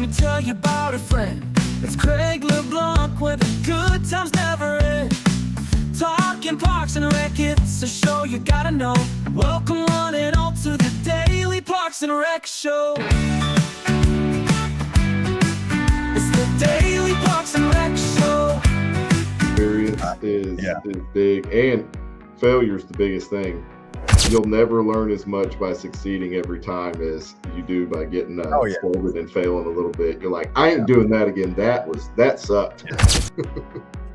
me tell you about a friend. It's Craig LeBlanc where the good times never end. Talking parks and rec, it's a show you gotta know. Welcome one and all to the Daily Parks and Rec Show. It's the Daily Parks and Rec Show. Experience is big, and failure is the biggest thing. You'll never learn as much by succeeding every time as you do by getting scolded and failing a little bit. You're like, I ain't doing that again. That sucked.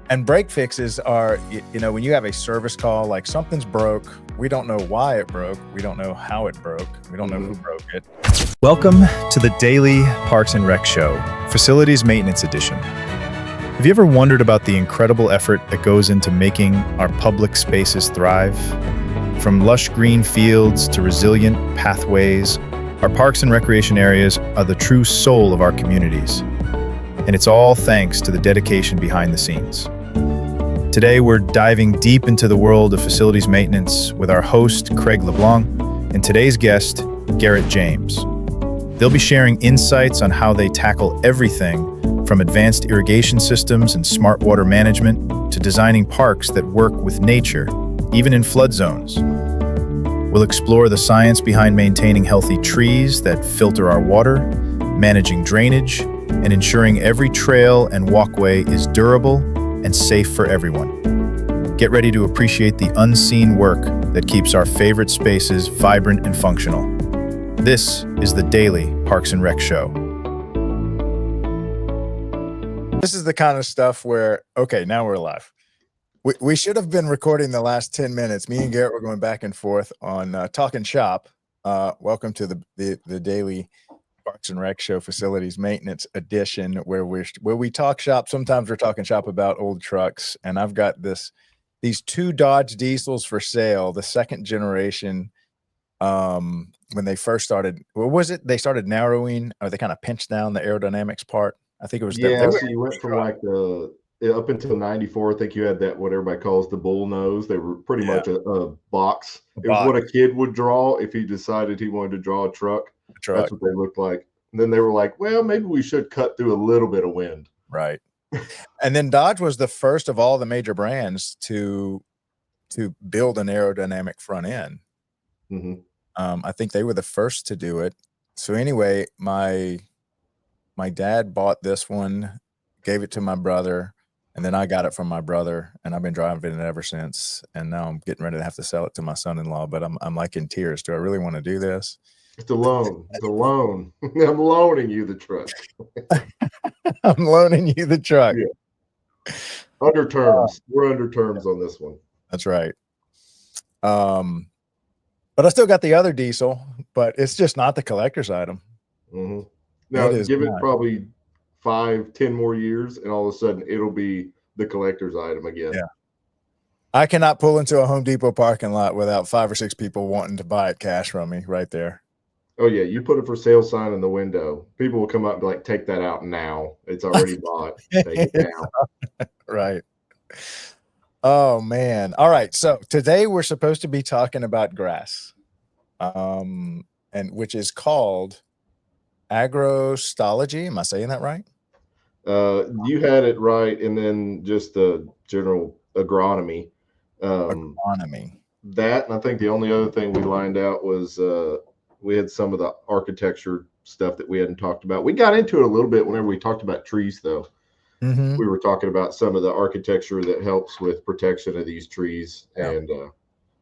And break fixes are, when you have a service call, like something's broke, we don't know why it broke, we don't know how it broke, we don't know who broke it. Welcome to the Daily Parks and Rec Show, Facilities Maintenance Edition. Have you ever wondered about the incredible effort that goes into making our public spaces thrive? From lush green fields to resilient pathways, our parks and recreation areas are the true soul of our communities. And it's all thanks to the dedication behind the scenes. Today, we're diving deep into the world of facilities maintenance with our host, Craig LeBlanc, and today's guest, Garrett James. They'll be sharing insights on how they tackle everything from advanced irrigation systems and smart water management to designing parks that work with nature, even in flood zones. We'll explore the science behind maintaining healthy trees that filter our water, managing drainage, and ensuring every trail and walkway is durable and safe for everyone. Get ready to appreciate the unseen work that keeps our favorite spaces vibrant and functional. This is the Daily Parks and Rec Show. This is the kind of stuff where, okay, now we're live. We should have been recording the last 10 minutes. Me and Garrett were going back and forth on talking shop. Welcome to the Daily Parks and Rec Show Facilities Maintenance Edition, where we talk shop. Sometimes we're talking shop about old trucks, and I've got these two Dodge diesels for sale, the second generation. When they first started, what was it? They started narrowing, or they kind of pinched down the aerodynamics part. I think it was. So you went from like up until 94. I think you had that, what everybody calls the bull nose. They were pretty much a box. It was what a kid would draw if he decided he wanted to draw a truck. That's what they looked like. And then they were like, well, maybe we should cut through a little bit of wind. Right. And then Dodge was the first of all the major brands to build an aerodynamic front end. Mm-hmm. I think they were the first to do it. So anyway, my dad bought this one, gave it to my brother, and then I got it from my brother, and I've been driving it ever since. And now I'm getting ready to have to sell it to my son-in-law, but I'm like in tears. Do I really want to do this? It's a loan. It's a loan. I'm loaning you the truck. I'm loaning you the truck. Yeah. Under terms. We're under terms on this one. That's right. But I still got the other diesel, but it's just not the collector's item. Mm-hmm. Now, give it probably 5-10 more years, and all of a sudden it'll be the collector's item again. Yeah. I cannot pull into a Home Depot parking lot without 5 or 6 people wanting to buy it cash from me right there. Oh, yeah. You put a for sale sign in the window. People will come up and be like, take that out now. It's already bought. Take it down. Right. Oh, man. All right. So today we're supposed to be talking about grass, and which is called agrostology. Am I saying that right? You had it right. And then just the general agronomy. Agronomy. That, and I think the only other thing we lined out was we had some of the architecture stuff that we hadn't talked about. We got into it a little bit whenever we talked about trees, though. Mm-hmm. We were talking about some of the architecture that helps with protection of these trees and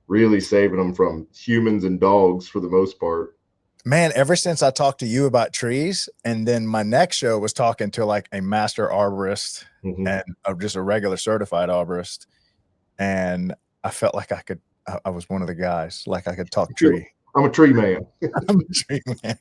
really saving them from humans and dogs for the most part. Man, ever since I talked to you about trees, and then my next show was talking to like a master arborist and just a regular certified arborist, and I felt like I was one of the guys, like I could talk tree. I'm a tree man. I'm a tree man.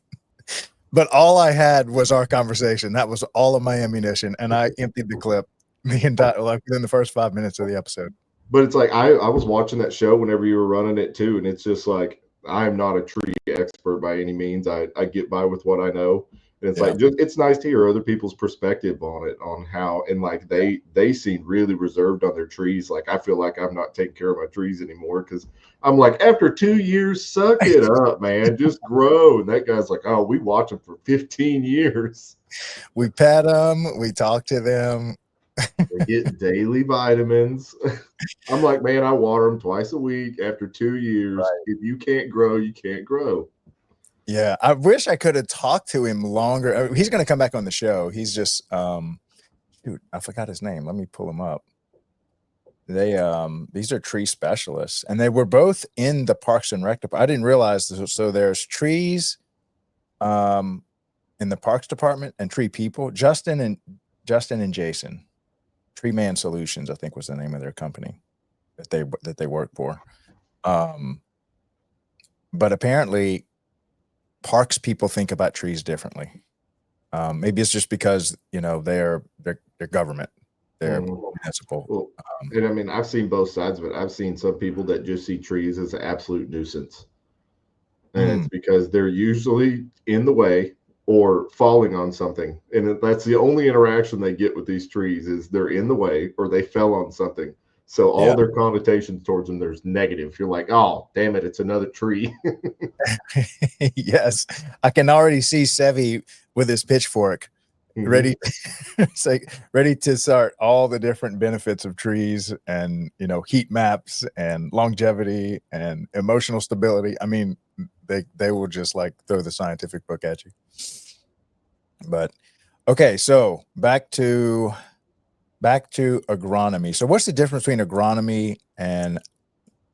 But all I had was our conversation. That was all of my ammunition, and I emptied the clip within the first 5 minutes of the episode. But it's like I was watching that show whenever you were running it too, and it's just like I'm not a tree expert by any means. I get by with what I know. And it's like, it's nice to hear other people's perspective on it, on how, and like they seem really reserved on their trees. Like, I feel like I'm not taking care of my trees anymore because I'm like, after 2 years, suck it up, man, just grow. And that guy's like, oh, we watch them for 15 years. We pet them. We talk to them. They get daily vitamins. I'm like, man, I water them twice a week after 2 years. Right. If you can't grow, you can't grow. Yeah, I wish I could have talked to him longer. He's going to come back on the show. He's just shoot, I forgot his name. Let me pull him up. They these are tree specialists, and they were both in the Parks and Rec department. I didn't realize this. So there's trees in the Parks department and tree people. Justin and Jason, Tree Man Solutions, I think was the name of their company that they work for. But apparently Parks people think about trees differently. Maybe it's just because, you know, they're government, they're municipal. Well, and I mean, I've seen both sides of it. I've seen some people that just see trees as an absolute nuisance. And it's because they're usually in the way or falling on something. And that's the only interaction they get with these trees is they're in the way or they fell on something. So all their connotations towards them, there's negative. You're like, oh, damn it, it's another tree. Yes. I can already see Sevi with his pitchfork ready ready to start all the different benefits of trees and, you know, heat maps and longevity and emotional stability. I mean, they will just like throw the scientific book at you. But okay, so back to agronomy. So what's the difference between agronomy and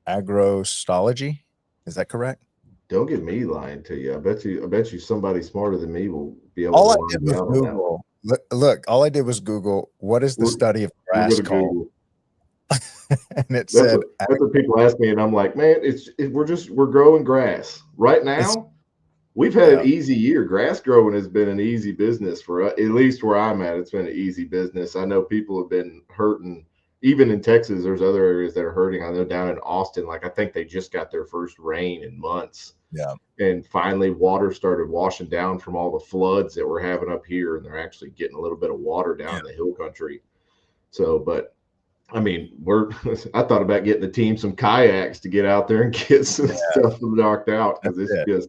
agrostology? Is that correct? Don't get me lying to you. I bet you somebody smarter than me will be able All to I line did me was out on that one. Google. Look, all I did was Google what is the study of We'll grass go to called? Google. And it That's said what people ask me, and I'm like, man, we're growing grass right now. We've had an easy year. Grass growing has been an easy business for us, at least where I'm at. It's been an easy business. I know people have been hurting. Even in Texas, there's other areas that are hurting. I know down in Austin, like I think they just got their first rain in months. Yeah. And finally, water started washing down from all the floods that we're having up here, and they're actually getting a little bit of water down in the hill country. So, but I mean, I thought about getting the team some kayaks to get out there and get some stuff knocked out because it's just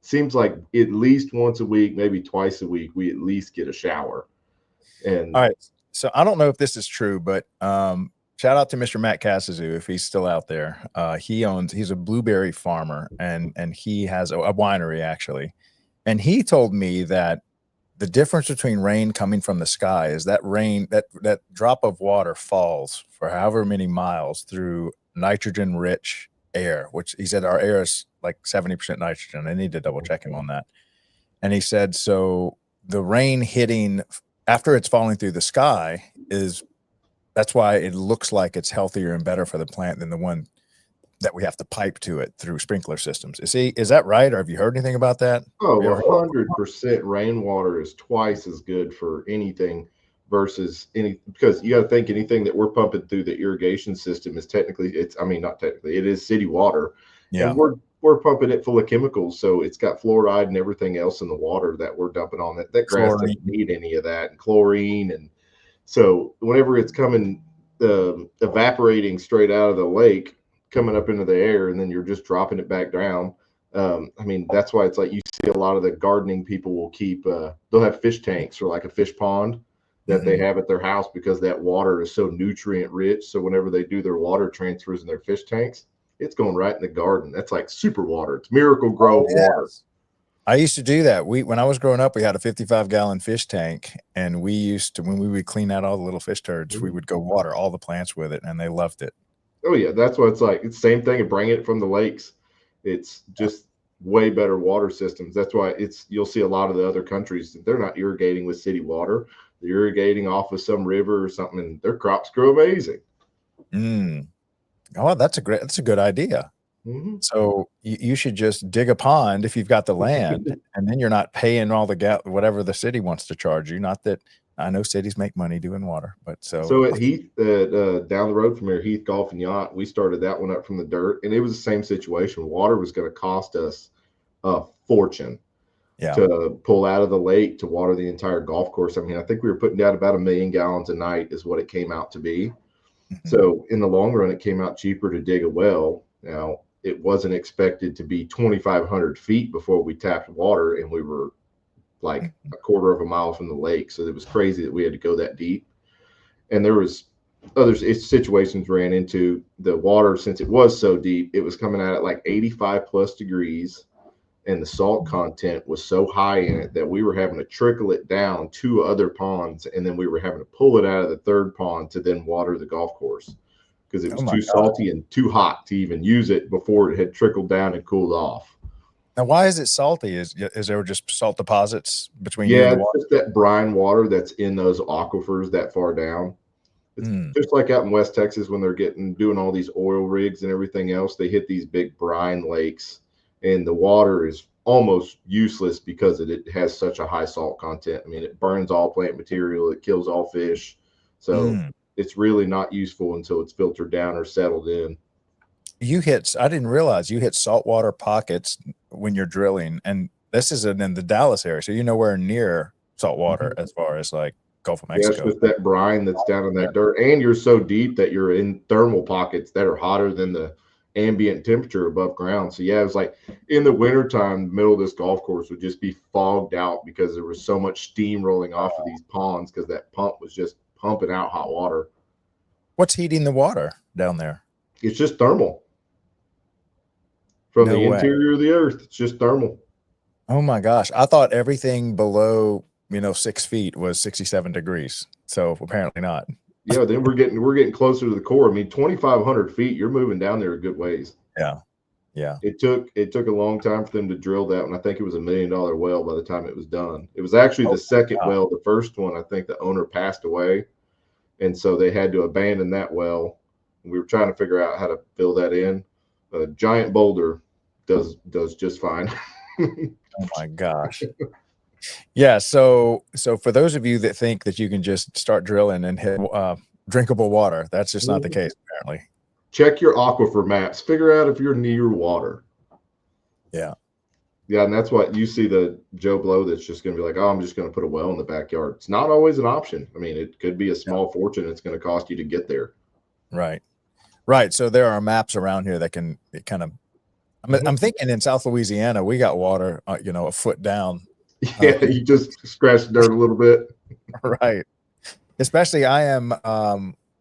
seems like at least once a week, maybe twice a week, we at least get a shower. And all right. So I don't know if this is true, but shout out to Mr. Matt Cassazoo if he's still out there. He's a blueberry farmer and he has a winery actually. And he told me that the difference between rain coming from the sky is that rain, that drop of water falls for however many miles through nitrogen rich air, which he said our air is like 70% nitrogen. I need to double check him on that. And he said, so the rain hitting after it's falling through the sky that's why it looks like it's healthier and better for the plant than the one that we have to pipe to it through sprinkler systems. Is that right? Or have you heard anything about that? Oh, 100% rainwater is twice as good for anything versus because you got to think anything that we're pumping through the irrigation system is not technically, it is city water. Yeah. And we're pumping it full of chemicals. So it's got fluoride and everything else in the water that we're dumping on it. That grass doesn't need any of that, and chlorine. And so whenever it's coming, evaporating straight out of the lake, coming up into the air, and then you're just dropping it back down. I mean, that's why it's like you see a lot of the gardening people will keep, they'll have fish tanks or like a fish pond that they have at their house because that water is so nutrient rich. So whenever they do their water transfers in their fish tanks, it's going right in the garden. That's like super water. It's Miracle Grow water. I used to do that. When I was growing up, we had a 55-gallon fish tank, and we used to, when we would clean out all the little fish turds, we would go water all the plants with it, and they loved it. Oh yeah, that's what it's like. It's the same thing and bring it from the lakes. It's just way better water systems. That's why you'll see a lot of the other countries, they're not irrigating with city water. They're irrigating off of some river or something, and their crops grow amazing. Oh, that's a good idea. So you should just dig a pond if you've got the land, and then you're not paying all the whatever the city wants to charge you. Not that I know cities make money doing water, but so at Heath, down the road from here, Heath Golf and Yacht, we started that one up from the dirt, and it was the same situation. Water was going to cost us a fortune to pull out of the lake to water the entire golf course. I mean, I think we were putting down about 1 million gallons a night is what it came out to be. So in the long run, it came out cheaper to dig a well. Now, it wasn't expected to be 2,500 feet before we tapped water, and we were like a quarter of a mile from the lake. So it was crazy that we had to go that deep. And there was other situations ran into the water, since it was so deep, it was coming out at like 85 plus degrees, and the salt content was so high in it that we were having to trickle it down to other ponds, and then we were having to pull it out of the third pond to then water the golf course, because it was too salty and too hot to even use it before it had trickled down and cooled off. Now, why is it salty? Is there just salt deposits between you Yeah, and the it's water? just that brine water that's in those aquifers that far down. It's just like out in West Texas when they're doing all these oil rigs and everything else. They hit these big brine lakes, and the water is almost useless because it has such a high salt content. I mean, it burns all plant material, it kills all fish. So it's really not useful until it's filtered down or settled in. I didn't realize you hit saltwater pockets when you're drilling, and this is in the Dallas area, so you're nowhere near saltwater as far as like Gulf of Mexico. Yeah, it's just that brine that's down in that dirt, and you're so deep that you're in thermal pockets that are hotter than the ambient temperature above ground. So yeah, it was like in the wintertime, the middle of this golf course would just be fogged out because there was so much steam rolling off of these ponds because that pump was just pumping out hot water. What's heating the water down there? It's just thermal. From the interior of the earth, it's just thermal. Oh my gosh. I thought everything below 6 feet was 67 degrees. So apparently not. Yeah, then we're getting closer to the core. I mean, 2,500 feet, you're moving down there a good ways. Yeah. Yeah. It took a long time for them to drill that one. I think it was $1 million well by the time it was done. It was actually the second well. The first one, I think the owner passed away, and so they had to abandon that well. We were trying to figure out how to fill that in. A giant boulder does just fine. Oh my gosh. Yeah. So for those of you that think that you can just start drilling and hit drinkable water, that's just not the case, apparently. Check your aquifer maps. Figure out if you're near water. Yeah. Yeah, and that's what you see the Joe Blow that's just going to be like, oh, I'm just going to put a well in the backyard. It's not always an option. I mean, it could be a small fortune it's going to cost you to get there. Right. Right. So there are maps around here that can kind of, I'm thinking in South Louisiana, we got water, a foot down. Yeah, you just scratch the dirt a little bit. Right. Especially I am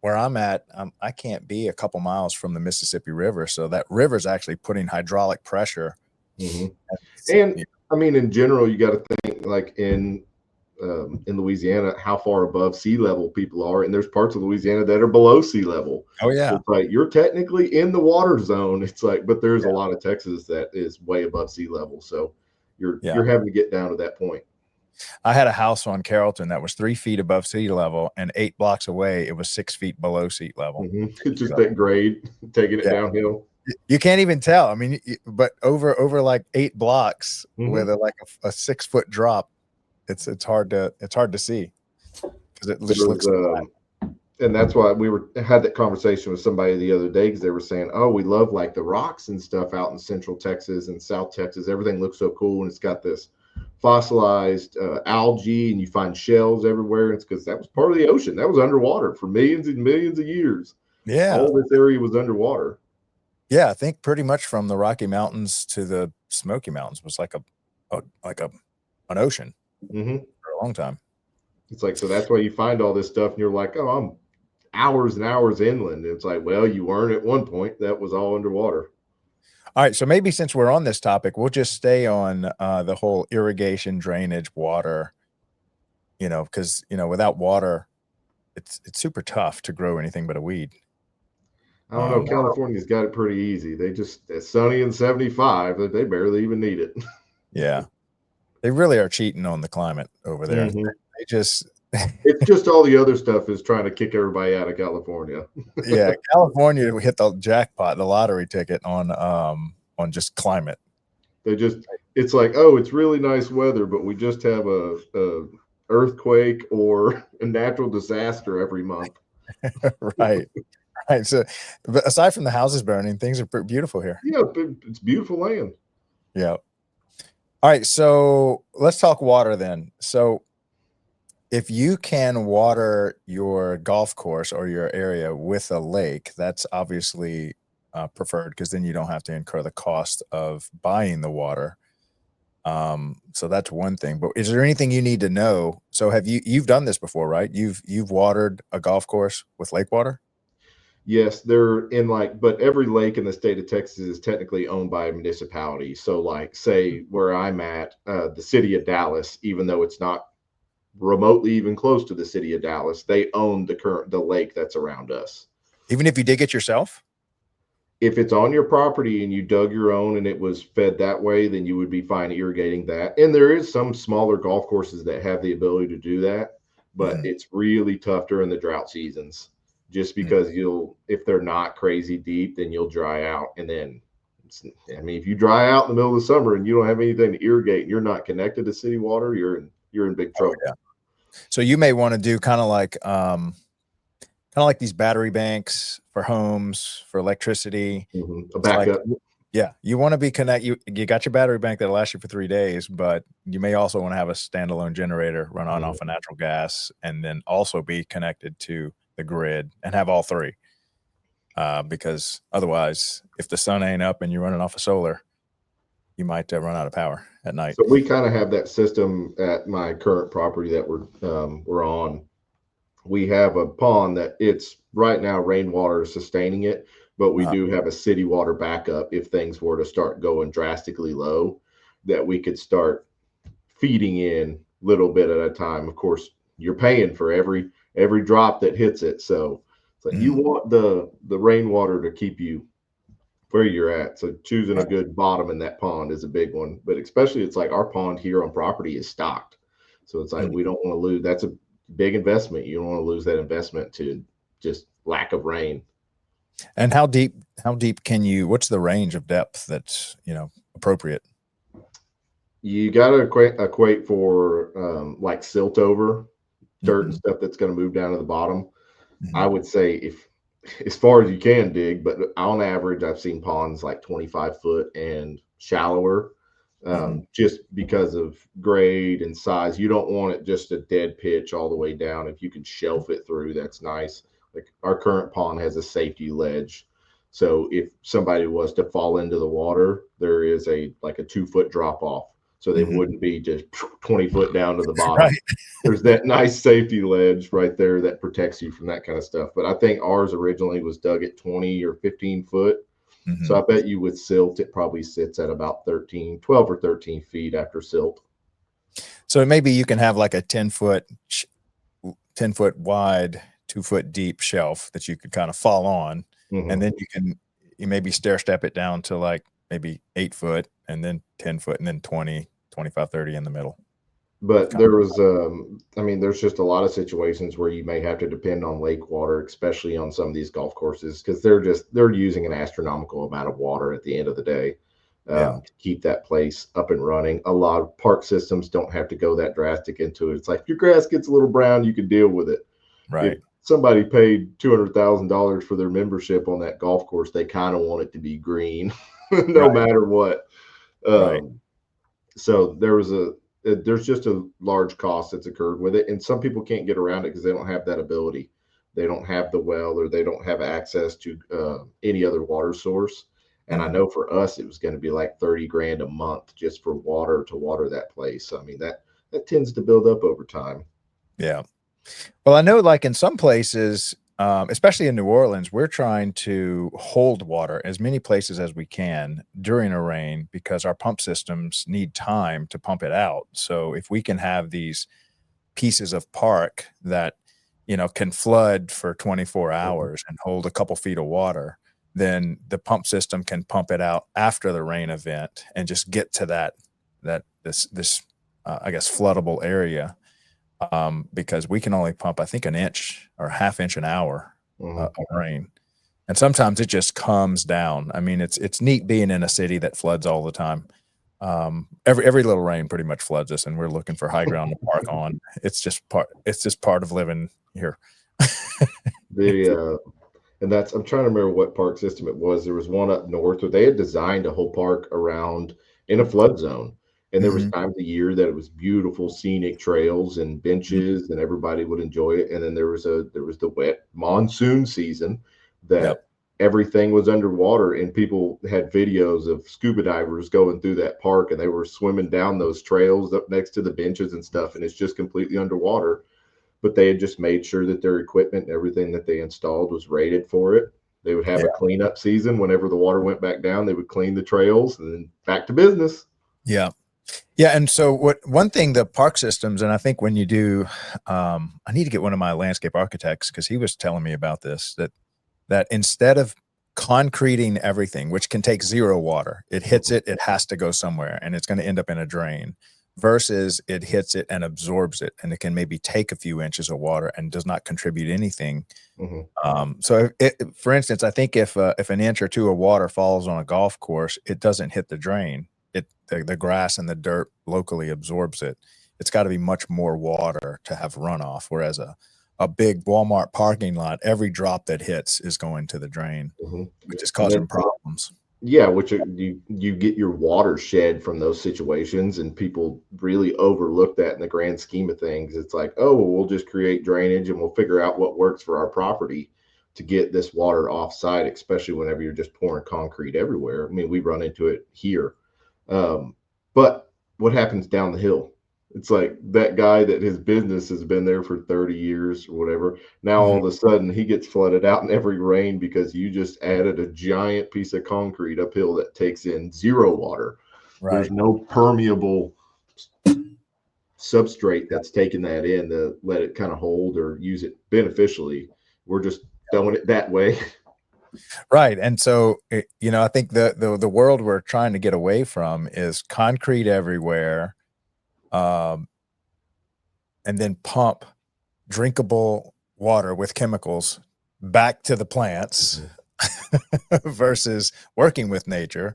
where I'm at, I can't be a couple miles from the Mississippi River. So that river is actually putting hydraulic pressure. And I mean, in general, you got to think like in Louisiana, how far above sea level people are. And there's parts of Louisiana that are below sea level. Oh, yeah. So it's like you're technically in the water zone. It's like, but there's a lot of Texas that is way above sea level. So you're having to get down to that point. I had a house on Carrollton that was 3 feet above sea level, and 8 blocks away, it was 6 feet below sea level. It's just that grade, taking it downhill. You can't even tell. I mean, but over like 8 blocks with a 6 foot drop, it's hard to see because it just looks. And that's why we had that conversation with somebody the other day because they were saying, "Oh, we love like the rocks and stuff out in Central Texas and South Texas. Everything looks so cool, and it's got this fossilized algae, and you find shells everywhere. It's because that was part of the ocean. That was underwater for millions and millions of years. Yeah, all this area was underwater. Yeah, I think pretty much from the Rocky Mountains to the Smoky Mountains was like an ocean for a long time. It's like, so that's why you find all this stuff, and you're like, oh, I'm hours and hours inland. It's like, well, you weren't at one point. That was all underwater. All right, so maybe since we're on this topic, we'll just stay on the whole irrigation, drainage, water. Because without water, it's super tough to grow anything but a weed. I don't know. California's got it pretty easy. It's sunny and 75. They barely even need it. Yeah, they really are cheating on the climate over there. They just. It's just all the other stuff is trying to kick everybody out of California. Yeah, California, we hit the jackpot, the lottery ticket on just climate. It's like, oh, it's really nice weather, but we just have a earthquake or a natural disaster every month. Right. So, but aside from the houses burning, things are pretty beautiful here. Yeah, it's beautiful land. Yeah. All right, so let's talk water then. So if you can water your golf course or your area with a lake, that's obviously preferred because then you don't have to incur the cost of buying the water. So that's one thing. But is there anything you need to know? So you've done this before, right? You've watered a golf course with lake water? Yes, they're in like, but every lake in the state of Texas is technically owned by a municipality. So, like, say where I'm at, the city of Dallas, even though it's not remotely even close to the city of Dallas, they own the lake that's around us. Even if you dig it yourself? If it's on your property and you dug your own and it was fed that way, then you would be fine irrigating that. And there is some smaller golf courses that have the ability to do that, but it's really tough during the drought seasons. Just because if they're not crazy deep, then you'll dry out. And then, I mean, if you dry out in the middle of the summer and you don't have anything to irrigate and you're not connected to city water, you're in big trouble. Oh, yeah. So you may want to do kind of like these battery banks for homes, for electricity. A backup. Yeah, you want to be connected. You got your battery bank that'll last you for 3 days, but you may also want to have a standalone generator run on off of natural gas, and then also be connected to the grid and have all three. Because otherwise, if the sun ain't up and you're running off of solar, you might run out of power at night. So we kind of have that system at my current property that we're on. We have a pond that it's right now rainwater is sustaining it, but we do have a city water backup if things were to start going drastically low, that we could start feeding in a little bit at a time. Of course, you're paying for every drop that hits it. So it's like you want the rainwater to keep you where you're at. So choosing a good bottom in that pond is a big one. But especially it's like our pond here on property is stocked. So it's like we don't want to lose. That's a big investment. You don't want to lose that investment to just lack of rain. And how deep can you, what's the range of depth that's, appropriate? You got to equate for like silt over dirt and stuff that's going to move down to the bottom. I would say if as far as you can dig, but on average, I've seen ponds like 25 foot and shallower, just because of grade and size. You don't want it just a dead pitch all the way down. If you can shelf it through, that's nice. Like our current pond has a safety ledge. So if somebody was to fall into the water, there is a 2-foot drop off. So they wouldn't be just 20 foot down to the bottom. Right. There's that nice safety ledge right there that protects you from that kind of stuff. But I think ours originally was dug at 20 or 15 foot. So I bet you with silt, it probably sits at about 12 or 13 feet after silt. So maybe you can have like a 10 foot wide, 2-foot deep shelf that you could kind of fall on. And then you maybe stair step it down to like maybe 8 foot and then 10 foot and then 20, 25, 30 in the middle. But there was, there's just a lot of situations where you may have to depend on lake water, especially on some of these golf courses, because they're using an astronomical amount of water at the end of the day to keep that place up and running. A lot of park systems don't have to go that drastic into it. It's like if your grass gets a little brown, you can deal with it. Right. If somebody paid $200,000 for their membership on that golf course, they kind of want it to be green, no matter what. So there's just a large cost that's occurred with it. And some people can't get around it because they don't have that ability. They don't have the well, or they don't have access to any other water source. And I know for us, it was going to be like $30,000 a month just for water to water that place. I mean, that tends to build up over time. Yeah. Well, I know like in some places, especially in New Orleans, we're trying to hold water as many places as we can during a rain because our pump systems need time to pump it out. So if we can have these pieces of park that, can flood for 24 hours and hold a couple feet of water, then the pump system can pump it out after the rain event and just get to this I guess, floodable area. Because we can only pump, I think, 1 inch or 1/2 inch an hour of rain. And sometimes it just comes down. I mean, it's neat being in a city that floods all the time. Every little rain pretty much floods us, and we're looking for high ground to park on. It's just part of living here. And I'm trying to remember what park system it was. There was one up north where they had designed a whole park around in a flood zone. And there was times of the year that it was beautiful scenic trails and benches and everybody would enjoy it. And then there was the wet monsoon season that everything was underwater, and people had videos of scuba divers going through that park, and they were swimming down those trails up next to the benches and stuff, and it's just completely underwater. But they had just made sure that their equipment and everything that they installed was rated for it. They would have Yeah. a cleanup season. Whenever the water went back down, they would clean the trails and then back to business. Yeah. Yeah. And so one thing, the park systems, and I think when you do, I need to get one of my landscape architects, because he was telling me about this, that instead of concreting everything, which can take zero water, it hits it, it has to go somewhere, and it's going to end up in a drain, versus it hits it and absorbs it, and it can maybe take a few inches of water and does not contribute anything. So for instance, I think if an inch or two of water falls on a golf course, it doesn't hit the drain. The grass and the dirt locally absorbs it. It's got to be much more water to have runoff, whereas a big Walmart parking lot, every drop that hits is going to the drain, which is causing problems. Yeah, which you get your watershed from those situations, and people really overlook that in the grand scheme of things. It's like, oh, well, we'll just create drainage and we'll figure out what works for our property to get this water off site, especially whenever you're just pouring concrete everywhere. I mean, we run into it here. But what happens down the hill? It's like that guy that his business has been there for 30 years or whatever. Now all of a sudden he gets flooded out in every rain because you just added a giant piece of concrete uphill that takes in zero water. Right. There's no permeable substrate that's taking that in to let it kind of hold or use it beneficially. We're just throwing it that way. Right. And so, I think the world we're trying to get away from is concrete everywhere, and then pump drinkable water with chemicals back to the plants versus working with nature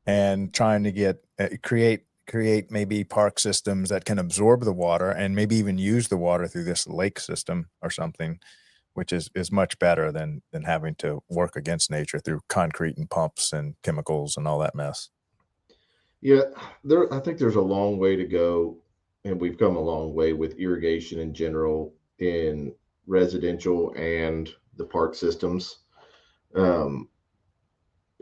and trying to create maybe park systems that can absorb the water and maybe even use the water through this lake system or something, which is much better than having to work against nature through concrete and pumps and chemicals and all that mess. Yeah, I think there's a long way to go, and we've come a long way with irrigation in general in residential and the park systems.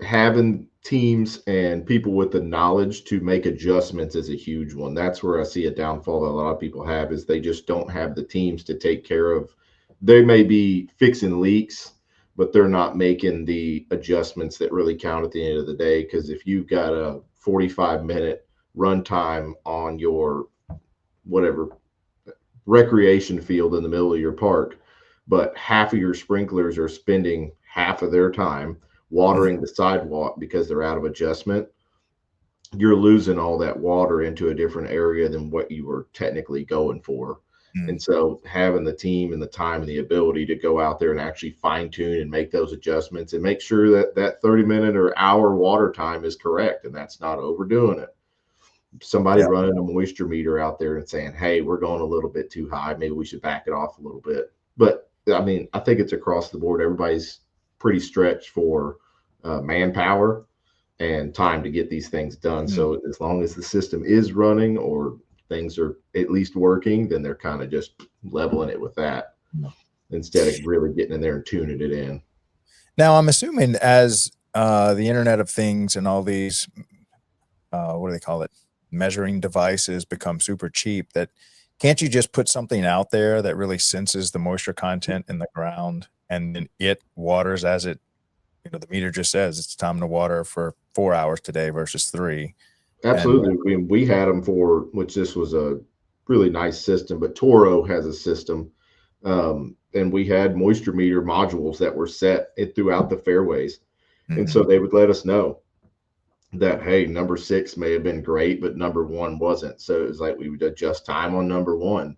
Having teams and people with the knowledge to make adjustments is a huge one. That's where I see a downfall that a lot of people have, is they just don't have the teams to take care of. They may be fixing leaks, but they're not making the adjustments that really count at the end of the day. Because if you've got a 45-minute run time on your whatever recreation field in the middle of your park, but half of your sprinklers are spending half of their time watering the sidewalk because they're out of adjustment, you're losing all that water into a different area than what you were technically going for. And so having the team and the time and the ability to go out there and actually fine tune and make those adjustments and make sure that that 30-minute or hour water time is correct and that's not overdoing it. Somebody running a moisture meter out there and saying, hey, we're going a little bit too high. Maybe we should back it off a little bit. But I mean, I think it's across the board. Everybody's pretty stretched for manpower and time to get these things done. So as long as the system is running or things are at least working, then they're kind of just leveling it with that instead of really getting in there and tuning it in. Now, I'm assuming as the Internet of Things and all these, what do they call it, measuring devices become super cheap, that can't you just put something out there that really senses the moisture content in the ground and then it waters as it, the meter just says it's time to water for 4 hours today versus 3. Absolutely. We had them for, which this was a really nice system, but Toro has a system. And we had moisture meter modules that were set throughout the fairways. And so they would let us know that, hey, number 6 may have been great, but number 1 wasn't. So it was like we would adjust time on number 1.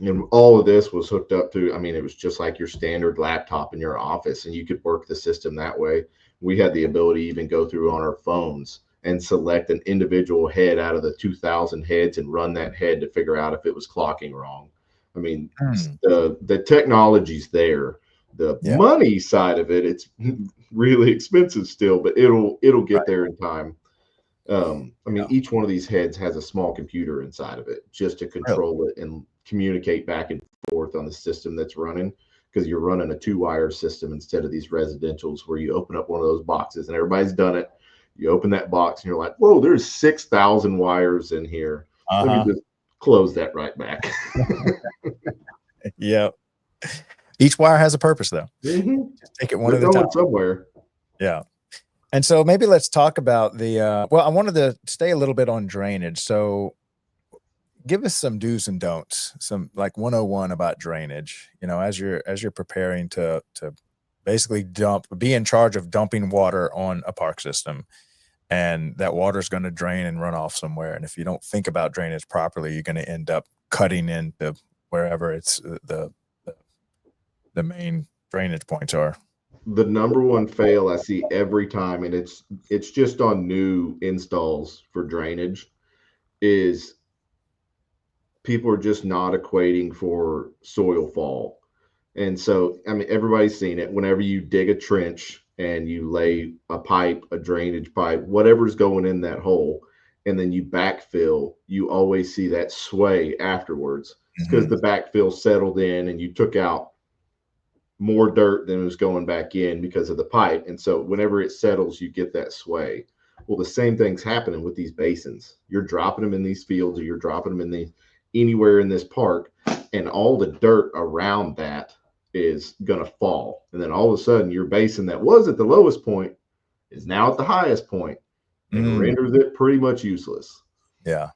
And all of this was hooked up to, I mean, it was just like your standard laptop in your office, and you could work the system that way. We had the ability to even go through on our phones and select an individual head out of the 2,000 heads and run that head to figure out if it was clocking wrong. I mean, the technology's there. The money side of it, it's really expensive still, but it'll get there in time. I mean, each one of these heads has a small computer inside of it just to control it and communicate back and forth on the system that's running. because you're running a 2-wire system instead of these residentials where you open up one of those boxes, and everybody's done it. You open that box and you're like, whoa, there's 6,000 wires in here. Let me just close that right back. Yeah. Each wire has a purpose, though. Just take it one They're at a time. going somewhere. Yeah. And so maybe let's talk about the, well, I wanted to stay a little bit on drainage. So give us some do's and don'ts, some like 101 about drainage, you know, as you're preparing to basically be in charge of dumping water on a park system, and that water is going to drain and run off somewhere. And if you don't think about drainage properly, you're going to end up cutting into wherever it's the main drainage points are. The number one fail I see every time, and it's just on new installs for drainage, is people are just not equating for soil fall. And so, I mean, everybody's seen it. Whenever you dig a trench and you lay a pipe, a drainage pipe, whatever's going in that hole, and then you backfill, you always see that sway afterwards. It's because the backfill settled in and you took out more dirt than was going back in because of the pipe. And so whenever it settles, you get that sway. Well, the same thing's happening with these basins. You're dropping them in these fields, or you're dropping them in anywhere in this park, and all the dirt around that is going to fall. And then all of a sudden your basin that was at the lowest point is now at the highest point, and renders it pretty much useless. Yeah.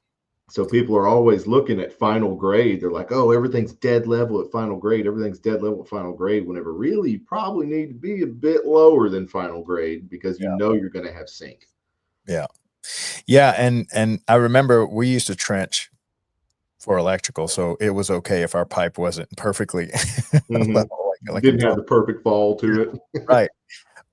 So people are always looking at final grade. They're like, oh, everything's dead level at final grade. Everything's dead level at final grade. Whenever really you probably need to be a bit lower than final grade, because you know you're going to have sink. Yeah. Yeah. And I remember we used to trench for electrical, so it was okay if our pipe wasn't perfectly level, like didn't have the perfect fall to it. Right.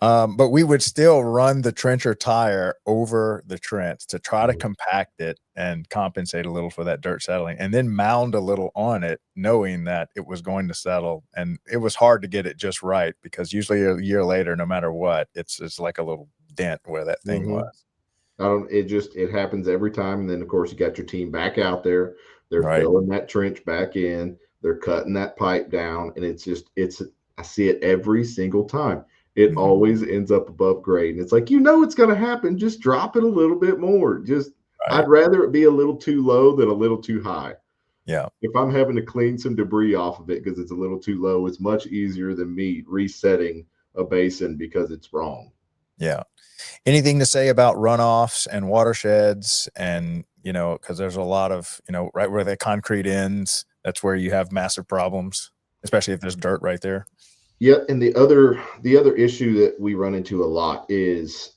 But we would still run the trencher tire over the trench to try to compact it and compensate a little for that dirt settling, and then mound a little on it, knowing that it was going to settle. And it was hard to get it just right, because usually a year later, no matter what, it's like a little dent where that thing was. It happens every time. And then of course you got your team back out there. They're filling that trench back in. They're cutting that pipe down. And I see it every single time. It always ends up above grade. And it's like, it's going to happen. Just drop it a little bit more. I'd rather it be a little too low than a little too high. Yeah. If I'm having to clean some debris off of it because it's a little too low, it's much easier than me resetting a basin because it's wrong. Yeah. Anything to say about runoffs and watersheds, and, because there's a lot of, right where the concrete ends, that's where you have massive problems, especially if there's dirt right there. Yeah. And the other issue that we run into a lot is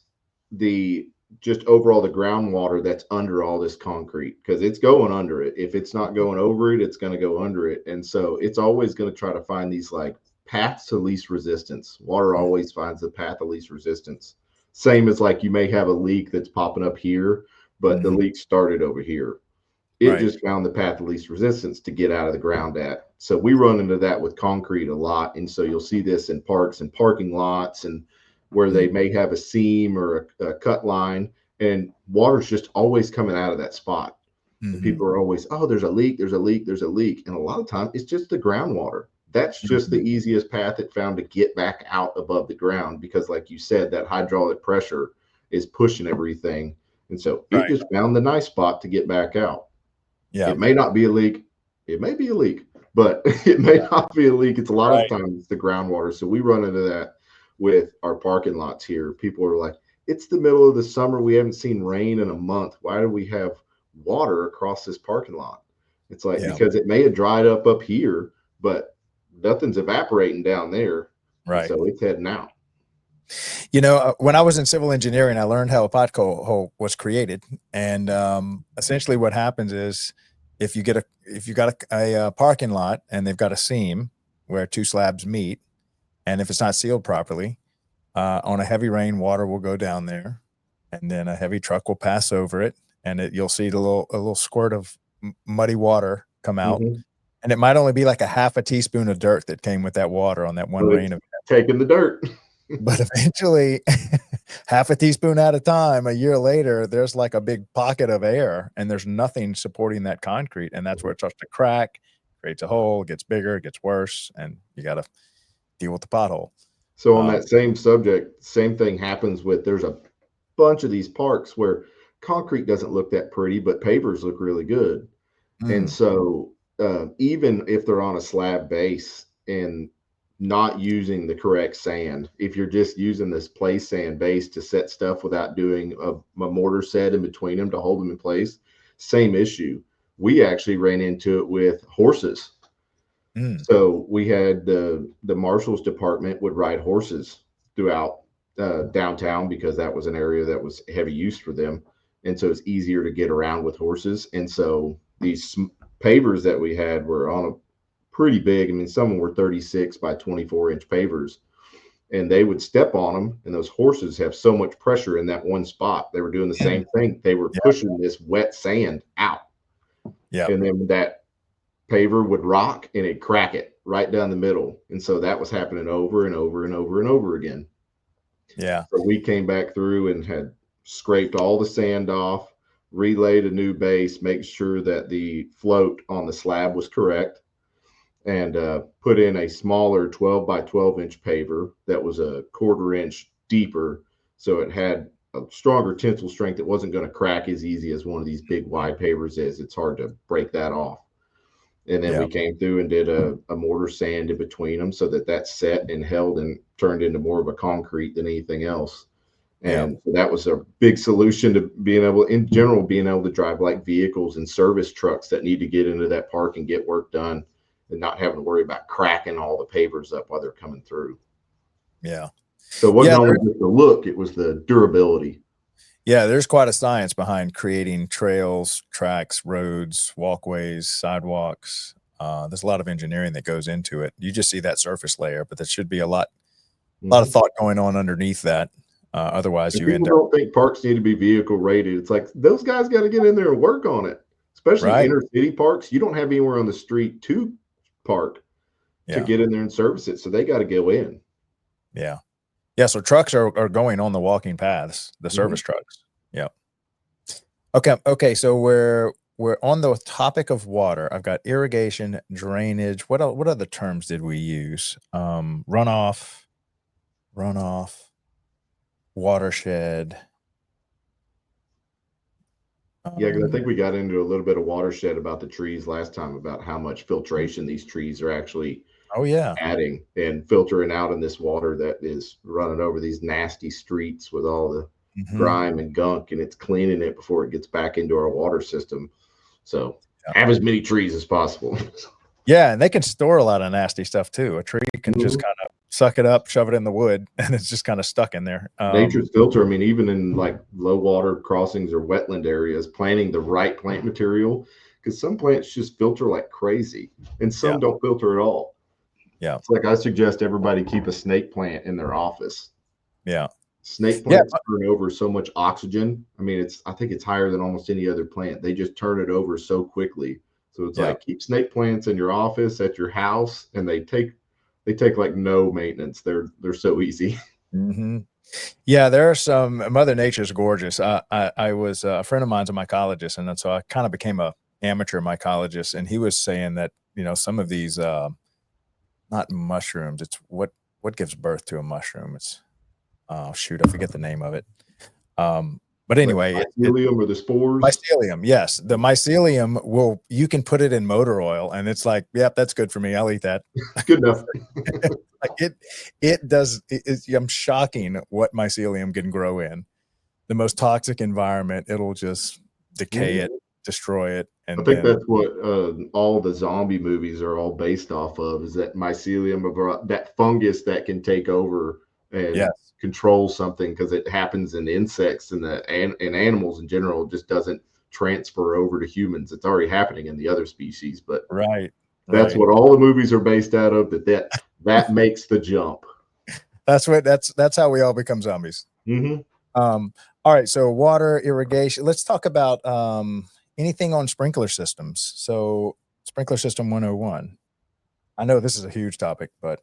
just overall the groundwater that's under all this concrete, because it's going under it. If it's not going over it, it's going to go under it. And so it's always going to try to find these like paths to least resistance. Water always finds the path of least resistance. Same as like you may have a leak that's popping up here, but the leak started over here. It just found the path of least resistance to get out of the ground at. So we run into that with concrete a lot. And so you'll see this in parks and parking lots, and where they may have a seam or a cut line, and water's just always coming out of that spot. And people are always, oh, there's a leak, there's a leak, there's a leak. And a lot of times it's just the groundwater. That's just the easiest path it found to get back out above the ground, because like you said, that hydraulic pressure is pushing everything. And so it just found the nice spot to get back out. Yeah. It may not be a leak. It may be a leak, but it may not be a leak. It's a lot of times it's the groundwater. So we run into that with our parking lots here. People are like, it's the middle of the summer. We haven't seen rain in a month. Why do we have water across this parking lot? It's like, because it may have dried up here, but nothing's evaporating down there. Right. So it's heading out. When I was in civil engineering, I learned how a pothole was created. And essentially what happens is, if you got a parking lot and they've got a seam where two slabs meet, and if it's not sealed properly, on a heavy rain, water will go down there, and then a heavy truck will pass over it, and you'll see a little squirt of muddy water come out. And it might only be like a half a teaspoon of dirt that came with that water on that one rain event. Taking the dirt. But eventually, half a teaspoon at a time, a year later, there's like a big pocket of air, and there's nothing supporting that concrete. And that's where it starts to crack, creates a hole, gets bigger, gets worse. And you got to deal with the pothole. So on that same subject, same thing happens with, there's a bunch of these parks where concrete doesn't look that pretty, but pavers look really good. And so even if they're on a slab base and not using the correct sand, if you're just using this play sand base to set stuff without doing a mortar set in between them to hold them in place, same issue. We actually ran into it with horses. So we had the marshal's department would ride horses throughout downtown because that was an area that was heavy use for them. And so it's easier to get around with horses. And so these pavers that we had were on a pretty big, I mean, some were 36 by 24-inch pavers, and they would step on them. And those horses have so much pressure in that one spot. They were doing the same thing. They were pushing this wet sand out. And then that paver would rock and it'd crack it right down the middle. And so that was happening over and over and over and over again. So we came back through and had scraped all the sand off, relayed a new base, make sure that the float on the slab was correct, and put in a smaller 12 by 12-inch paver that was a 1/4 inch deeper. So it had a stronger tensile strength. It wasn't going to crack as easy as one of these big wide pavers is. It's hard to break that off. And then we came through and did a mortar sand in between them so that set and held and turned into more of a concrete than anything else. And so that was a big solution to being able, in general, being able to drive like vehicles and service trucks that need to get into that park and get work done and not having to worry about cracking all the pavers up while they're coming through. So it wasn't only just the look, it was the durability. There's quite a science behind creating trails, tracks, roads, walkways, sidewalks. There's a lot of engineering that goes into it. You just see that surface layer, but there should be a lot of thought going on underneath that. Otherwise, you end up. Don't think parks need to be vehicle rated. It's like those guys got to get in there and work on it, especially inner city parks. You don't have anywhere on the street to park to get in there and service it, so they got to go in. So trucks are going on the walking paths, the service trucks. Okay. So we're on the topic of water. I've got irrigation, drainage. What other terms did we use? Runoff, watershed. Because I think we got into a little bit of watershed about the trees last time, about how much filtration these trees are actually adding and filtering out in this water that is running over these nasty streets with all the grime and gunk, and it's cleaning it before it gets back into our water system. So have as many trees as possible. And they can store a lot of nasty stuff too. A tree can just kind of suck it up, shove it in the wood, and it's just kind of stuck in there. Nature's filter. I mean, even in like low water crossings or wetland areas, planting the right plant material, because some plants just filter like crazy and some don't filter at all. It's like I suggest everybody keep a snake plant in their office. Snake plants turn over so much oxygen. I mean, I think it's higher than almost any other plant. They just turn it over so quickly. So it's like keep snake plants in your office, at your house, and they take like no maintenance. They're so easy. There are some. Mother Nature's gorgeous. I was a friend of mine's a mycologist, and so I kind of became a amateur mycologist. And he was saying that some of these not mushrooms. It's what gives birth to a mushroom. It's I forget the name of it. But anyway, mycelium or the spores. Mycelium, yes. The mycelium you can put it in motor oil, and it's like, yep, that's good for me. I'll eat that. Good enough. Like it does. I'm shocking what mycelium can grow in the most toxic environment. It'll just decay it, destroy it. And I think that's what all the zombie movies are all based off of, is that mycelium, of that fungus that can take over and control something, because it happens in insects and animals in general. It just doesn't transfer over to humans. It's already happening in the other species, but that's what all the movies are based out of. That makes the jump. That's how we all become zombies. All right, so water, irrigation. Let's talk about anything on sprinkler systems. So sprinkler system 101. I know this is a huge topic, but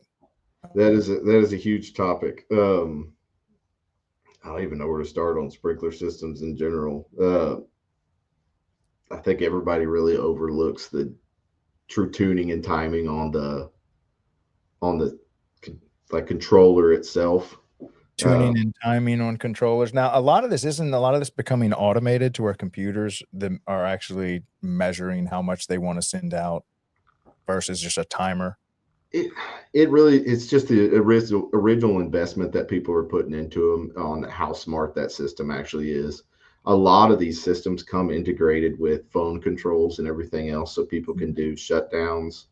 that is a huge topic. I don't even know where to start on sprinkler systems in general. I think everybody really overlooks the true tuning and timing on the like controller itself. Tuning and timing on controllers. Now, a lot of this becoming automated to where computers that are actually measuring how much they want to send out versus just a timer? It really, it's just the original investment that people are putting into them on how smart that system actually is. A lot of these systems come integrated with phone controls and everything else, so people can do shutdowns,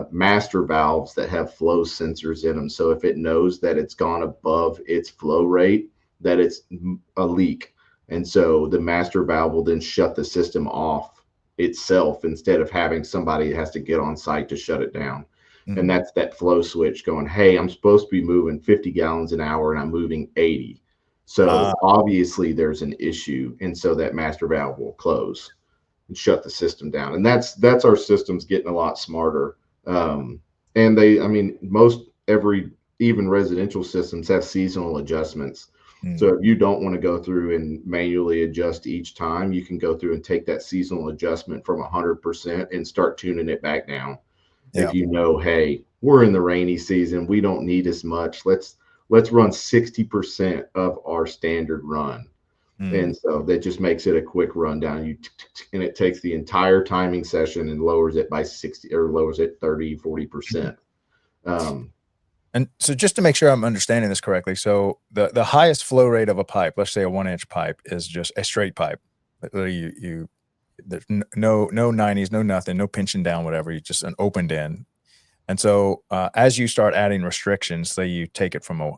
master valves that have flow sensors in them. So if it knows that it's gone above its flow rate, that it's a leak, and so the master valve will then shut the system off itself instead of having somebody that has to get on site to shut it down. And that's that flow switch going, hey, I'm supposed to be moving 50 gallons an hour and I'm moving 80. So obviously there's an issue. And so that master valve will close and shut the system down. And that's our systems getting a lot smarter. And even residential systems have seasonal adjustments. So if you don't want to go through and manually adjust each time, you can go through and take that seasonal adjustment from 100% and start tuning it back down. Yeah. If you know, hey, we're in the rainy season, we don't need as much. Let's run 60% of our standard run. And so that just makes it a quick rundown. And it takes the entire timing session and lowers it by 60 or lowers it 30, 40%. And so just to make sure I'm understanding this correctly, so the highest flow rate of a pipe, let's say a 1-inch pipe, is just a straight pipe. There's no 90s, no nothing, no pinching down, whatever. You just an opened end. And so as you start adding restrictions, say you take it from a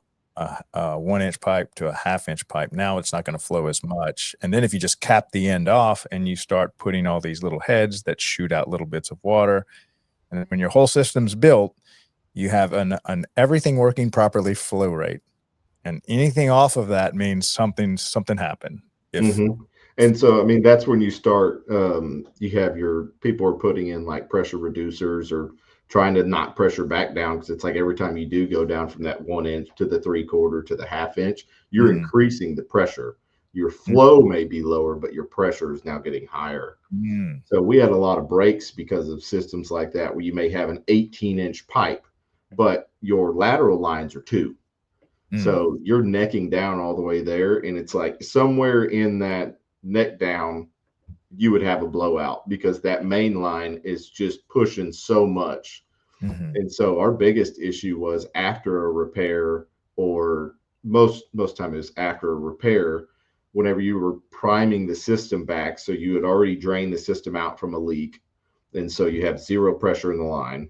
1-inch pipe to a 1/2-inch pipe, now it's not going to flow as much. And then if you just cap the end off and you start putting all these little heads that shoot out little bits of water, and when your whole system's built, you have an everything working properly flow rate. And anything off of that means something happened. And so, I mean, that's when you start, you have your people are putting in like pressure reducers or trying to knock pressure back down. Cause it's like every time you do go down from that 1-inch to the 3/4 to the 1/2-inch, you're increasing the pressure. Your flow may be lower, but your pressure is now getting higher. So we had a lot of breaks because of systems like that, where you may have an 18-inch pipe, but your lateral lines are 2. So you're necking down all the way there. And it's like somewhere in that neck down, you would have a blowout because that main line is just pushing so much. And so our biggest issue was after a repair, or most time it was after a repair, whenever you were priming the system back. So you had already drained the system out from a leak. And so you have zero pressure in the line.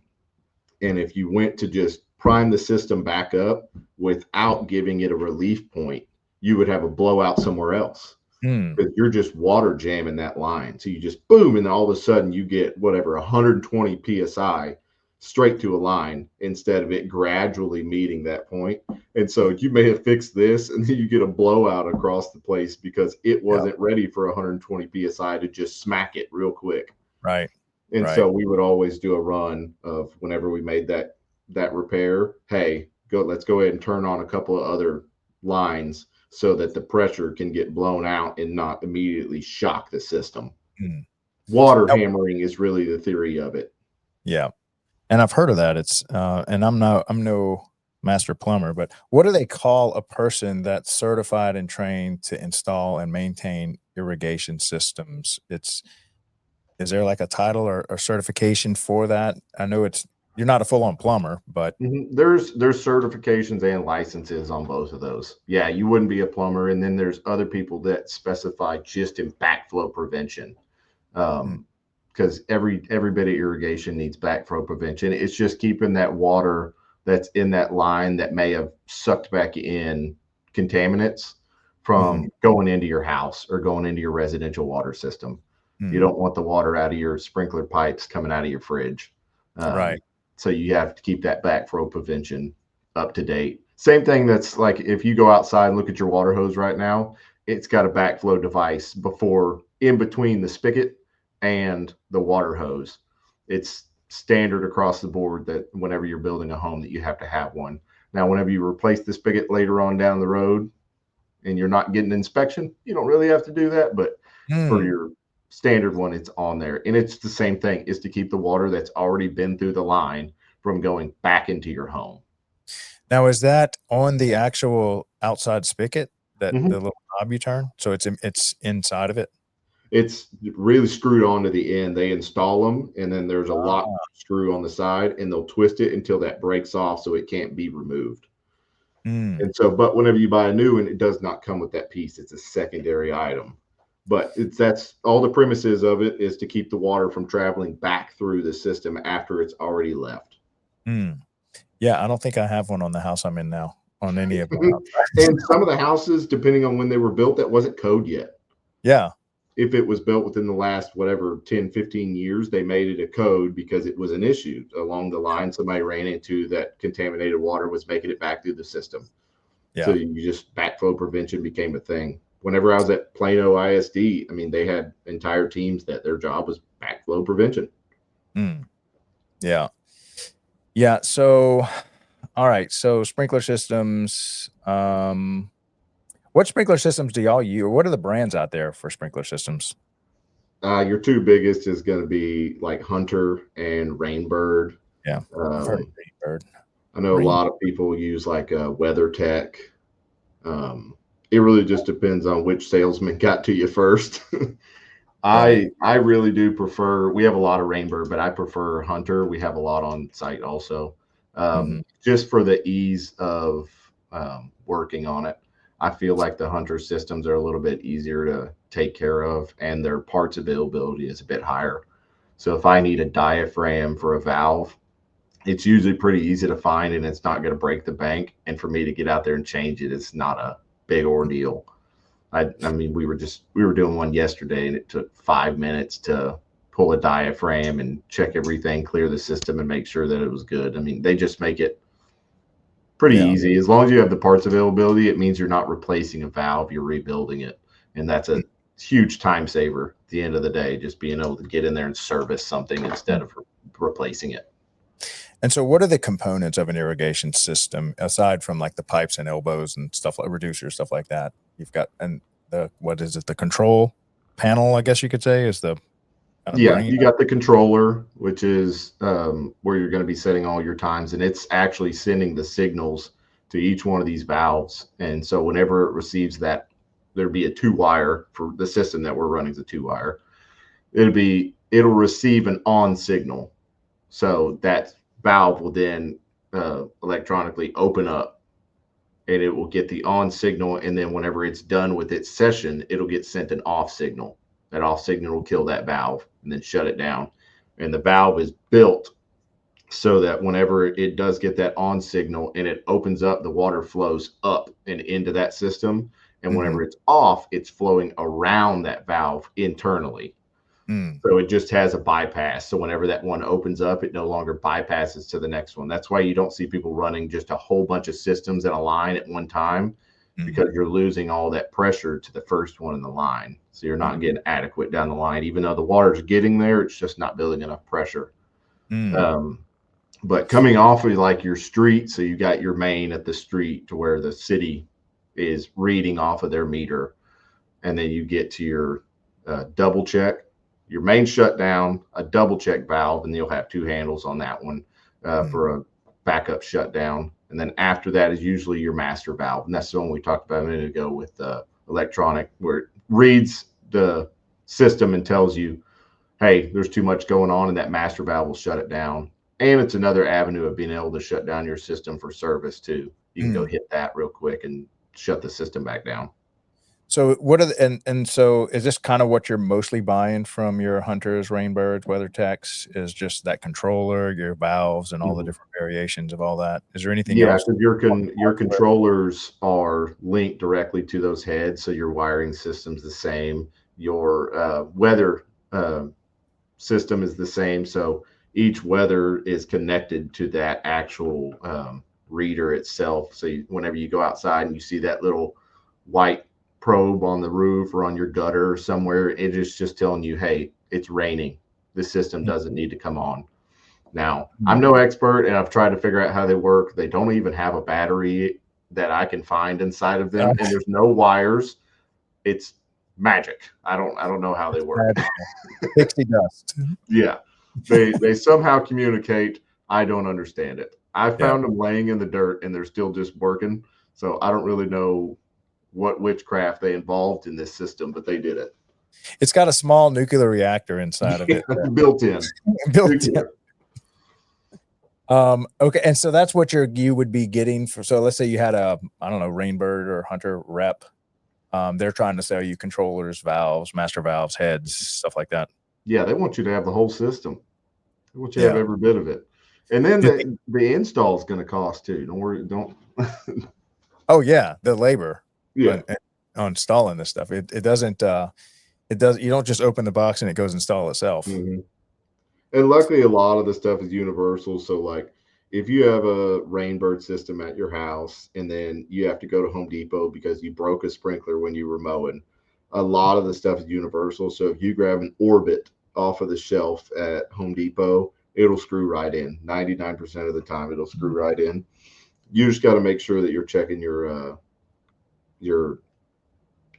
And if you went to just prime the system back up without giving it a relief point, you would have a blowout somewhere else. Because you're just water jamming that line. So you just boom, and then all of a sudden you get whatever 120 psi straight to a line instead of it gradually meeting that point. And so you may have fixed this, and then you get a blowout across the place because it wasn't ready for 120 psi to just smack it real quick. Right. And so we would always do a run of whenever we made that repair. Hey, let's go ahead and turn on a couple of other lines so that the pressure can get blown out and not immediately shock the system. Water hammering is really the theory of it. Yeah. And I've heard of that. It's and I'm no master plumber, but what do they call a person that's certified and trained to install and maintain irrigation systems? Is there like a title or certification for that? I know you're not a full-on plumber, but there's certifications and licenses on both of those. Yeah, you wouldn't be a plumber. And then there's other people that specify just in backflow prevention, because every bit of irrigation needs backflow prevention. It's just keeping that water that's in that line that may have sucked back in contaminants from going into your house or going into your residential water system. You don't want the water out of your sprinkler pipes coming out of your fridge. Right. So you have to keep that backflow prevention up to date. Same thing that's like if you go outside and look at your water hose right now, it's got a backflow device in between the spigot and the water hose. It's standard across the board that whenever you're building a home that you have to have one. Now, whenever you replace the spigot later on down the road and you're not getting inspection, you don't really have to do that. But for your standard one, it's on there. And it's the same thing, is to keep the water that's already been through the line from going back into your home. Now, is that on the actual outside spigot that Mhm. the little knob you turn? So it's inside of it. It's really screwed onto the end. They install them, and then there's a lock Ah, screw on the side, and they'll twist it until that breaks off so it can't be removed. mm, And so, but whenever you buy a new one, it does not come with that piece. It's a secondary item. But that's all the premises of it is to keep the water from traveling back through the system after it's already left. mm. Yeah, I don't think I have one on the house I'm in now on any of my outsides. And some of the houses, depending on when they were built, that wasn't code yet. Yeah. If it was built within the last whatever 10, 15 years, they made it a code because it was an issue along the line. Somebody ran into that contaminated water was making it back through the system. So Yeah. you just backflow prevention became a thing. Whenever I was at Plano ISD, I mean, they had entire teams that their job was backflow prevention. Mm. Yeah. Yeah. So, all right. So sprinkler systems. What sprinkler systems do y'all use? What are the brands out there for sprinkler systems? Your two biggest is going to be like Hunter and Rainbird. Yeah. I've heard of Bird. I know a lot of people use like WeatherTech. It really just depends on which salesman got to you first. Right. I really do prefer. We have a lot of Rainbird, but I prefer Hunter. We have a lot on site also, just for the ease of working on it. I feel like the Hunter systems are a little bit easier to take care of, and their parts availability is a bit higher. So if I need a diaphragm for a valve, it's usually pretty easy to find, and it's not going to break the bank. And for me to get out there and change it, it's not a big ordeal. I mean, we were doing one yesterday, and it took 5 minutes to pull a diaphragm and check everything, clear the system, and make sure that it was good. I mean, they just make it pretty easy. As long as you have the parts availability, it means you're not replacing a valve, you're rebuilding it. And that's a huge time saver at the end of the day, just being able to get in there and service something instead of replacing it. And so what are the components of an irrigation system aside from like the pipes and elbows and stuff like reducers, stuff like that? You've got, and what is it? The control panel, I guess you could say, is the brain. You got the controller, which is where you're going to be setting all your times, and it's actually sending the signals to each one of these valves. And so whenever it receives that, there'll be a 2-wire for the system that we're running is a 2-wire. It'll receive an on signal. So that valve will then electronically open up, and it will get the on signal. And then whenever it's done with its session, it'll get sent an off signal. That off signal will kill that valve and then shut it down. And the valve is built so that whenever it does get that on signal and it opens up, the water flows up and into that system. And whenever it's off, it's flowing around that valve internally. So it just has a bypass. So whenever that one opens up, it no longer bypasses to the next one. That's why you don't see people running just a whole bunch of systems in a line at one time, because you're losing all that pressure to the first one in the line. So you're not getting adequate down the line. Even though the water's getting there, it's just not building enough pressure. But coming off of like your street, so you got your main at the street to where the city is reading off of their meter. And then you get to your double check, your main shutdown, a double check valve, and you'll have 2 handles on that one for a backup shutdown. And then after that is usually your master valve. And that's the one we talked about a minute ago with electronic, where it reads the system and tells you, hey, there's too much going on, and that master valve will shut it down. And it's another avenue of being able to shut down your system for service too. You can go hit that real quick and shut the system back down. So what are the, and so is this kind of what you're mostly buying from your Hunters, Rainbirds, WeatherTechs, is just that controller, your valves, and all the different variations of all that? Is there anything else? Yeah, your controllers are linked directly to those heads, so your wiring system's the same. Your weather system is the same, so each weather is connected to that actual reader itself. So whenever you go outside and you see that little white probe on the roof or on your gutter or somewhere, it is just telling you, hey, it's raining. This system doesn't need to come on. Now, I'm no expert, and I've tried to figure out how they work. They don't even have a battery that I can find inside of them, and there's no wires. It's magic. I don't know how they work. Pixie dust. Yeah, they somehow communicate. I don't understand it. I Yeah. found them laying in the dirt and they're still just working. So I don't really know what witchcraft they involved in this system, but they did it. It's got a small nuclear reactor inside of it. Built in. Built in. Okay, and so that's what you would be getting for. So let's say you had a, I don't know, Rainbird or Hunter rep. They're trying to sell you controllers, valves, master valves, heads, stuff like that. Yeah, they want you to have the whole system. They want you to have every bit of it. And then the install is going to cost too. Don't worry. Don't. Oh yeah, the labor. Yeah. On installing this stuff. It doesn't. It does. You don't just open the box and it goes install itself. Mm-hmm. And luckily, a lot of the stuff is universal. So, like, if you have a Rainbird system at your house and then you have to go to Home Depot because you broke a sprinkler when you were mowing, a lot of the stuff is universal. So, if you grab an Orbit off of the shelf at Home Depot, it'll screw right in. 99% of the time, it'll screw right in. You just got to make sure that you're checking your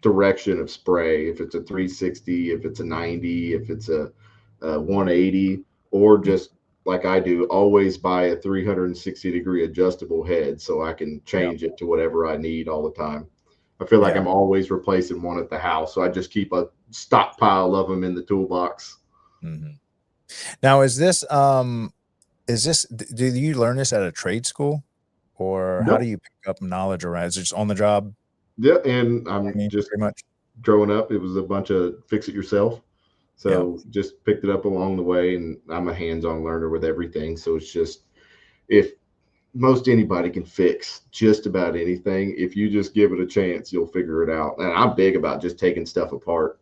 direction of spray. If it's a 360, if it's a 90, if it's a 180, or just like I do, always buy a 360-degree adjustable head so I can change it to whatever I need all the time. I feel like I'm always replacing one at the house, so I just keep a stockpile of them in the toolbox. Mm-hmm. Now, is this do you learn this at a trade school, or how do you pick up knowledge around? Is it just on the job? Yeah, and just pretty much growing up, it was a bunch of fix it yourself. So just picked it up along the way, and I'm a hands-on learner with everything. So it's just, if most anybody can fix just about anything, if you just give it a chance, you'll figure it out. And I'm big about just taking stuff apart.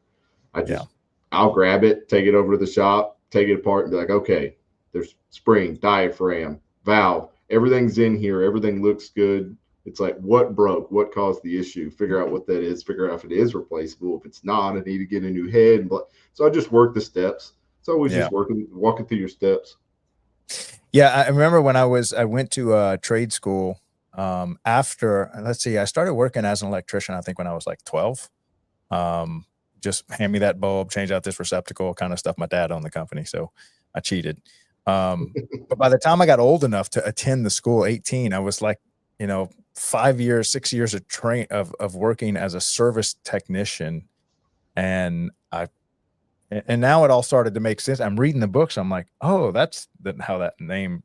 I'll grab it, take it over to the shop, take it apart and be like, okay, there's spring, diaphragm, valve, everything's in here. Everything looks good. It's like, what broke? What caused the issue? Figure out what that is. Figure out if it is replaceable. If it's not, I need to get a new head. So I just work the steps. It's always just walking through your steps. Yeah, I remember when I went to trade school after, let's see, I started working as an electrician, I think when I was like 12. Just hand me that bulb, change out this receptacle kind of stuff. My dad owned the company, so I cheated. But by the time I got old enough to attend the school, 18, I was like, 5 years, 6 years of working as a service technician. And now it all started to make sense. I'm reading the books. I'm like, oh, that's the name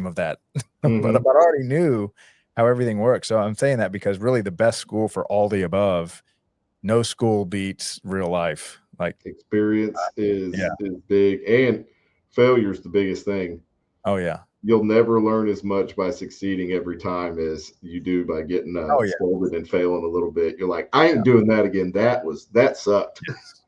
of that. Mm-hmm. But I already knew how everything works. So I'm saying that because really the best school for all the above, no school beats real life. Like experience is big, and failure is the biggest thing. Oh yeah. You'll never learn as much by succeeding every time as you do by getting scolded and failing a little bit. You're like, I ain't doing that again. That sucked. Yes.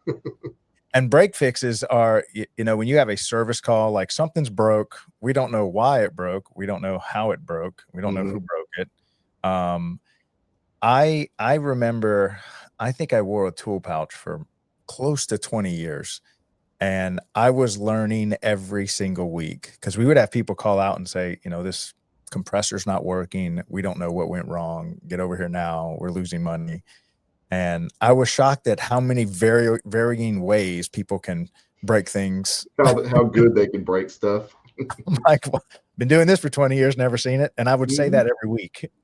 And break fixes are, when you have a service call, like something's broke, we don't know why it broke. We don't know how it broke. We don't know who broke it. I remember, I think I wore a tool pouch for close to 20 years. And I was learning every single week because we would have people call out and say, this compressor's not working. We don't know what went wrong. Get over here now. We're losing money. And I was shocked at how many varying ways people can break things. How good they can break stuff. I'm like, well, been doing this for 20 years, never seen it. And I would say that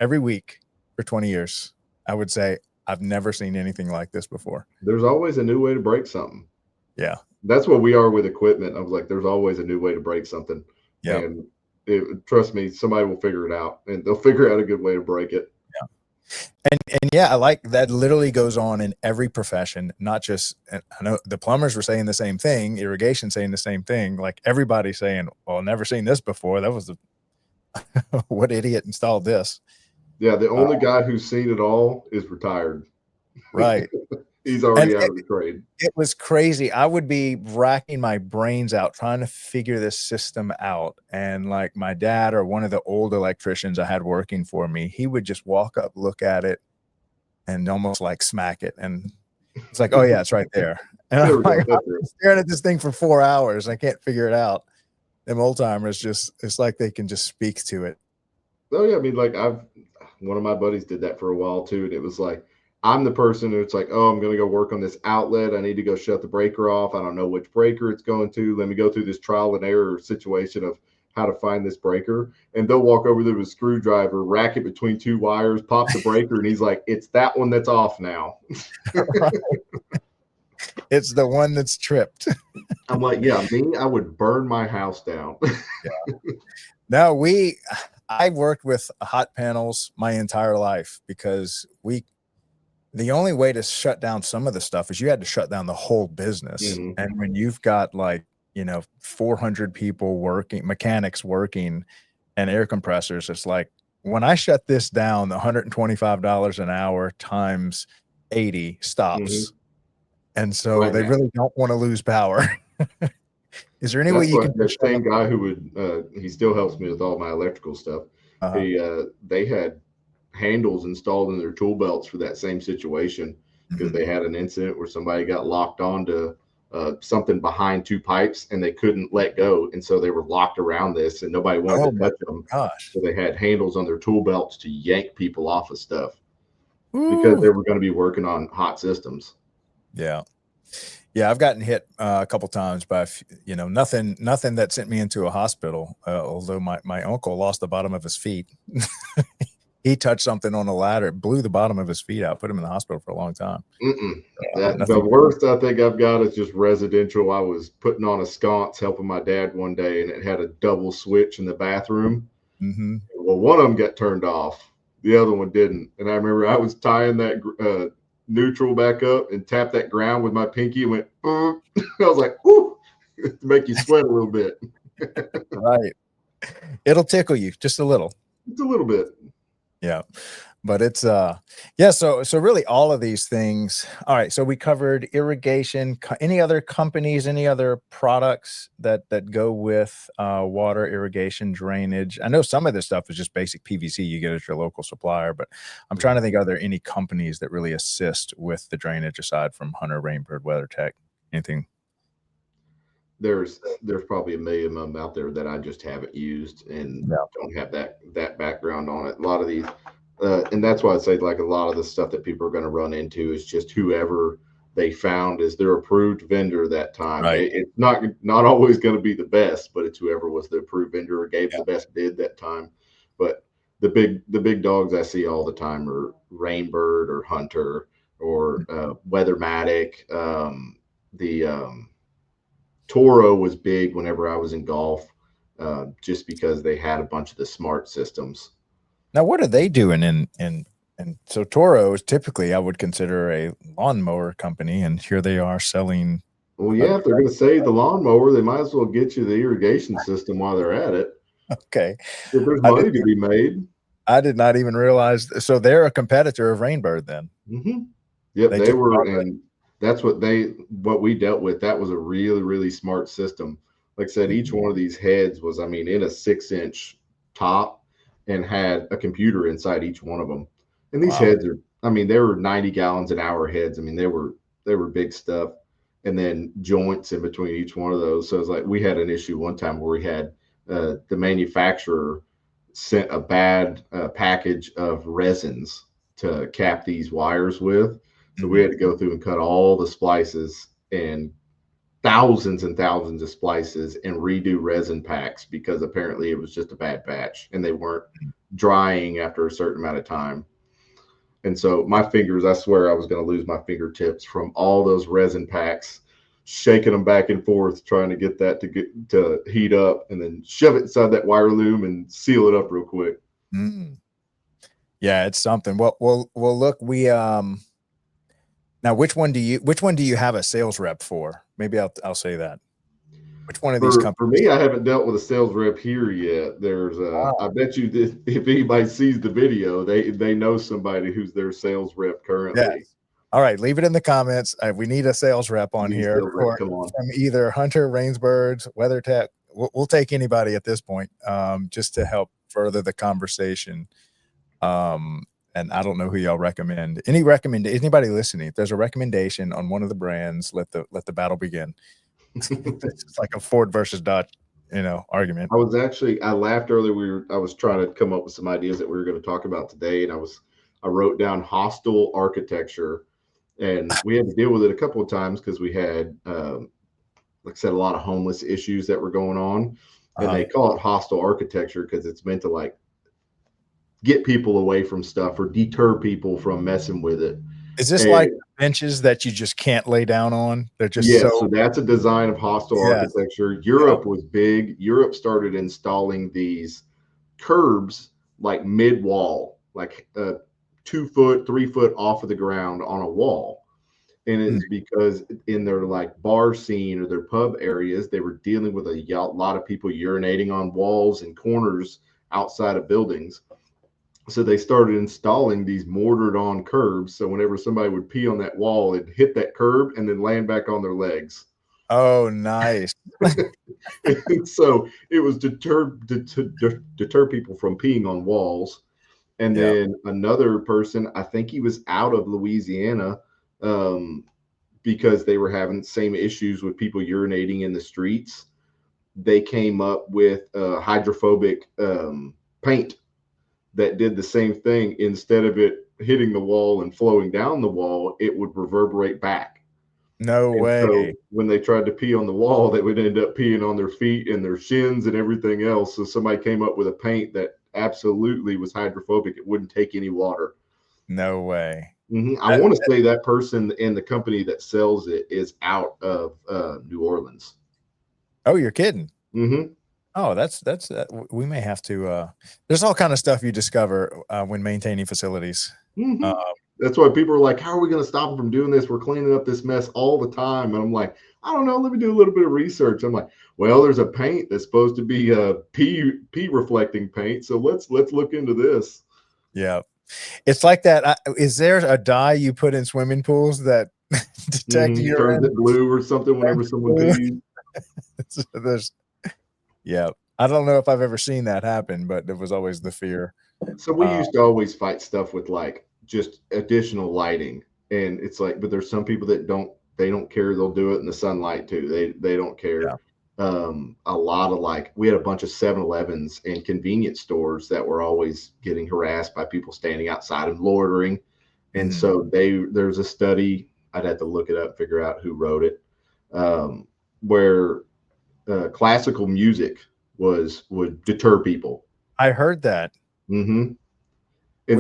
every week for 20 years, I would say, I've never seen anything like this before. There's always a new way to break something. Yeah. That's what we are with equipment. I was like, there's always a new way to break something. Yeah. And trust me, somebody will figure it out, and they'll figure out a good way to break it. Yeah. And I like that literally goes on in every profession, not just, I know the plumbers were saying the same thing, irrigation saying the same thing. Like everybody's saying, well, never seen this before. That was what idiot installed this? Yeah. The only guy who's seen it all is retired. Right. He's already out of the trade. It was crazy. I would be racking my brains out trying to figure this system out. And like my dad or one of the old electricians I had working for me, he would just walk up, look at it, and almost like smack it. And it's like, oh yeah, it's right there. And I'm like, I'm staring at this thing for 4 hours. I can't figure it out. Them old timers it's like they can just speak to it. Oh yeah. I mean, like one of my buddies did that for a while too. And it was like, I'm the person who's like, oh, I'm going to go work on this outlet. I need to go shut the breaker off. I don't know which breaker it's going to. Let me go through this trial and error situation of how to find this breaker. And they'll walk over there with a screwdriver, rack it between two wires, pop the breaker, and he's like, it's that one that's off now. Right. It's the one that's tripped. I'm like, yeah, me, I would burn my house down. Yeah. No, I worked with hot panels my entire life because the only way to shut down some of the stuff is you had to shut down the whole business. Mhm. And when you've got like, 400 people working, mechanics working, and air compressors, it's like, when I shut this down, the $125 an hour times 80 stops. And so Right they now. really don't want to lose power. Is there any way That's you what can the shut same up? guy who would he still helps me with all my electrical stuff. Uh-huh. They had handles installed in their tool belts for that same situation because Mhm. they had an incident where somebody got locked onto something behind two pipes and they couldn't let go, and so they were locked around this and nobody wanted Oh to my touch them. gosh. So they had handles on their tool belts to yank people off of stuff because Ooh. they were going to be working on hot systems. Yeah. Yeah, I've gotten hit a couple times by, nothing that sent me into a hospital. Although my uncle lost the bottom of his feet. He touched something on a ladder, blew the bottom of his feet out, put him in the hospital for a long time. The Nothing. worst I think I've got is just residential. I was putting on a sconce helping my dad one day, and it had a double switch in the bathroom. Mm-hmm. Well, one of them got turned off, the other one didn't. And I remember I was tying that neutral back up and tapped that ground with my pinky and went, I was like, whoo, to make you sweat a little bit. Right. It'll tickle you just a little. Just a little bit. Yeah. But it's yeah, so really all of these things. All right, so we covered irrigation. Any other companies, any other products that go with water, irrigation, drainage? I know some of this stuff is just basic PVC you get at your local supplier, but I'm trying to think, are there any companies that really assist with the drainage aside from Hunter, Rainbird, WeatherTech? Anything? There's probably a million of them out there that I just haven't used and don't have that background on it. A lot of these and that's why I say like a lot of the stuff that people are going to run into is just whoever they found as their approved vendor that time. Right. It's not always going to be the best, but it's whoever was the approved vendor or gave Yeah. the best bid that time. But the big dogs I see all the time are Rainbird or Hunter or Weathermatic. The Toro was big whenever I was in golf, just because they had a bunch of the smart systems. Now, what are they doing and so Toro is typically, I would consider, a lawnmower company, and here they are selling. Well, yeah, if they're going to save the lawnmower, they might as well get you the irrigation system while they're at it. Okay. If there's money to be made. I did not even realize. So they're a competitor of Rainbird then. Mm-hmm. Yep, they were, and that's what we dealt with. That was a really, really smart system. Like I said, each one of these heads was, in a 6-inch top and had a computer inside each one of them. And these heads are, they were 90 gallons an hour heads. They were big stuff. And then joints in between each one of those. So it's like we had an issue one time where we had the manufacturer sent a bad package of resins to cap these wires with. So we had to go through and cut all the splices and thousands and thousands of splices and redo resin packs because apparently it was just a bad batch and they weren't drying after a certain amount of time. And so my fingers, I swear I was going to lose my fingertips from all those resin packs, shaking them back and forth, trying to get that to heat up and then shove it inside that wire loom and seal it up real quick. Yeah, it's something. Well, look, we now which one do you have a sales rep for? Maybe I'll say that. Which one of these companies? For me, I haven't dealt with a sales rep here yet. There's I bet you that if anybody sees the video, they know somebody who's their sales rep currently. Yes. All right, leave it in the comments. We need a sales rep on here Come on. from either Hunter, Rainsbird, WeatherTech. We'll take anybody at this point, just to help further the conversation. And I don't know who y'all recommend. Anybody listening? If there's a recommendation on one of the brands, let the battle begin. It's like a Ford versus Dodge, argument. I laughed earlier. I was trying to come up with some ideas that we were going to talk about today, and I wrote down hostile architecture, and we had to deal with it a couple of times because we had, like I said, a lot of homeless issues that were going on. and they call it hostile architecture because it's meant to like get people away from stuff or deter people from messing with it. Is this like benches that you just can't lay down on? They're just so that's a design of hostile architecture. Europe was big. Europe started installing these curbs like mid-wall, like 2 foot, 3 foot off of the ground on a wall. And it's because in their like bar scene or their pub areas, they were dealing with a lot of people urinating on walls and corners outside of buildings. So they started installing these mortared on curbs. So whenever somebody would pee on that wall, it'd hit that curb and then land back on their legs. Oh, nice. So it was to deter people from peeing on walls. And then another person, I think he was out of Louisiana, because they were having the same issues with people urinating in the streets. They came up with hydrophobic paint that did the same thing. Instead of it hitting the wall and flowing down the wall, it would reverberate back. No way. So when they tried to pee on the wall, they would end up peeing on their feet and their shins and everything else. So somebody came up with a paint that absolutely was hydrophobic. It wouldn't take any water. No way. I want to say that person and the company that sells it is out of New Orleans. Oh, you're kidding. Oh, that's we may have to. There's all kind of stuff you discover when maintaining facilities. That's why people are like, how are we going to stop them from doing this? We're cleaning up this mess all the time. And I'm like, I don't know. Let me do a little bit of research. I'm like, well, there's a paint that's supposed to be a pee reflecting paint. So let's look into this. Yeah. It's like that. Is there a dye you put in swimming pools that detect urine? Turns it blue or something whenever someone pees? There's, I don't know if I've ever seen that happen, but there was always the fear. So we used to always fight stuff with like just additional lighting, and it's like, but there's some people that don't care. They'll do it in the sunlight too. They don't care. A lot of like, we had a bunch of 7-Elevens and convenience stores that were always getting harassed by people standing outside and loitering. And so there's a study, I'd have to look it up, figure out who wrote it, where classical music would deter people. I heard that. And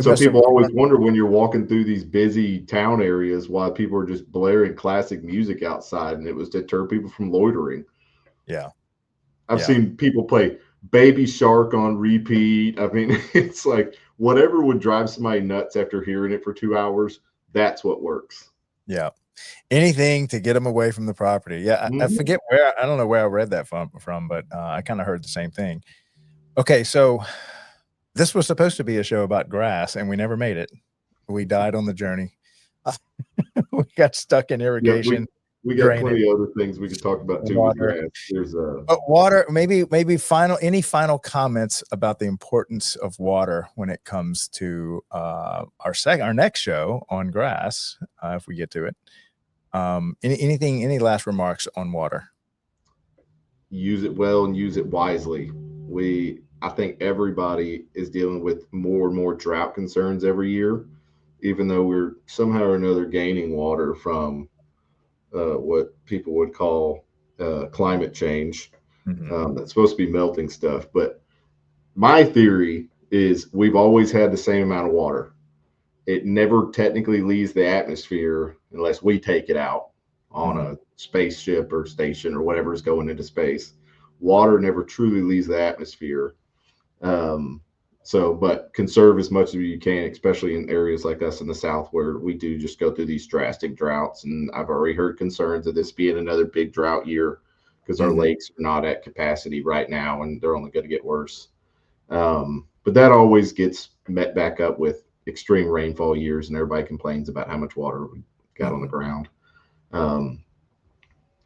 so people always wonder when you're walking through these busy town areas why people are just blaring classic music outside, and it was to deter people from loitering. I've seen people play Baby Shark on repeat. I mean, it's like whatever would drive somebody nuts after hearing it for 2 hours, that's what works. Anything to get them away from the property. I forget where, I don't know where I read that from, but I kind of heard the same thing. Okay, so this was supposed to be a show about grass, and we never made it. We died on the journey. We got stuck in irrigation. We got plenty of other things we could talk about too. Water. There's but water. Maybe any final comments about the importance of water when it comes to our next show on grass, if we get to it. Any last remarks on water? Use it well and use it wisely. I think everybody is dealing with more and more drought concerns every year, even though we're somehow or another gaining water from what people would call climate change. That's supposed to be melting stuff. But my theory is we've always had the same amount of water. It never technically leaves the atmosphere unless we take it out on a spaceship or station or whatever is going into space. Water never truly leaves the atmosphere. But conserve as much as you can, especially in areas like us in the South where we do just go through these drastic droughts. And I've already heard concerns of this being another big drought year because our lakes are not at capacity right now and they're only going to get worse. But that always gets met back up with extreme rainfall years, and everybody complains about how much water we got on the ground.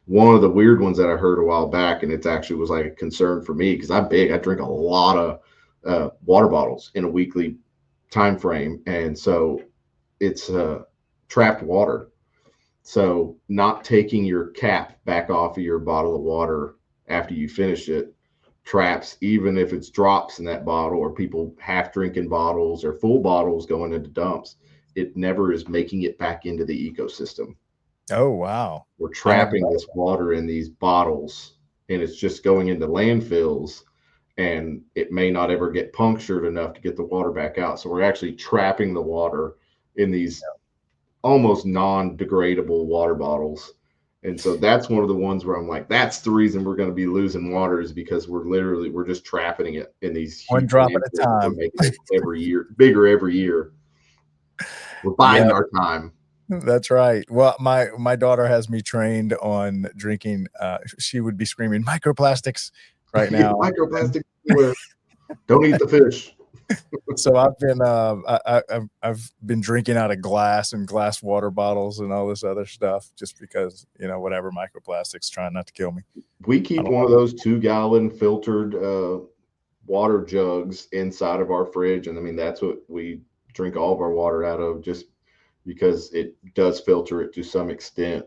One of the weird ones that I heard a while back, and it actually was like a concern for me because I'm big. I drink a lot of water bottles in a weekly time frame, and so it's trapped water. So not taking your cap back off of your bottle of water after you finish it traps, even if it's drops in that bottle or people half drinking bottles or full bottles going into dumps, it never is making it back into the ecosystem. Oh, wow. We're trapping this water in these bottles and it's just going into landfills, and it may not ever get punctured enough to get the water back out. So we're actually trapping the water in these almost non-degradable water bottles. And so that's one of the ones where I'm like, that's the reason we're going to be losing water, is because we're just trapping it in these One huge drop at a landfills. We're time. making it every year bigger every year. We're Yeah, biding our time. that's right. Well, my daughter has me trained on drinking. She would be screaming microplastics right now. Microplastic everywhere. Don't eat the fish. So I've been I've been drinking out of glass and glass water bottles and all this other stuff just because, whatever, microplastics trying not to kill me. We I keep don't one of know. those 2-gallon filtered water jugs inside of our fridge, and I mean that's what we drink all of our water out of, just because it does filter it to some extent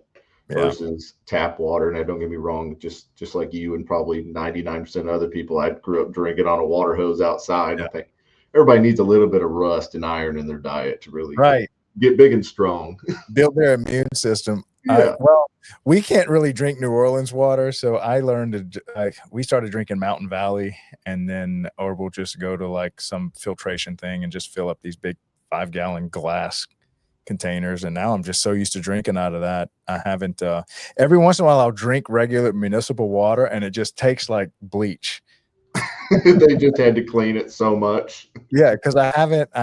Yeah. versus tap water. And don't get me wrong, just like you and probably 99% of other people, I grew up drinking on a water hose outside. Yeah. I think everybody needs a little bit of rust and iron in their diet to really Right. get big and strong. Build their immune system. Yeah. Well, we can't really drink New Orleans water, so I learned we started drinking Mountain Valley, or we'll just go to like some filtration thing and just fill up these big 5-gallon glass containers. And now I'm just so used to drinking out of that. I haven't. Every once in a while, I'll drink regular municipal water, and it just tastes like bleach. They just had to clean it so much. Yeah, because I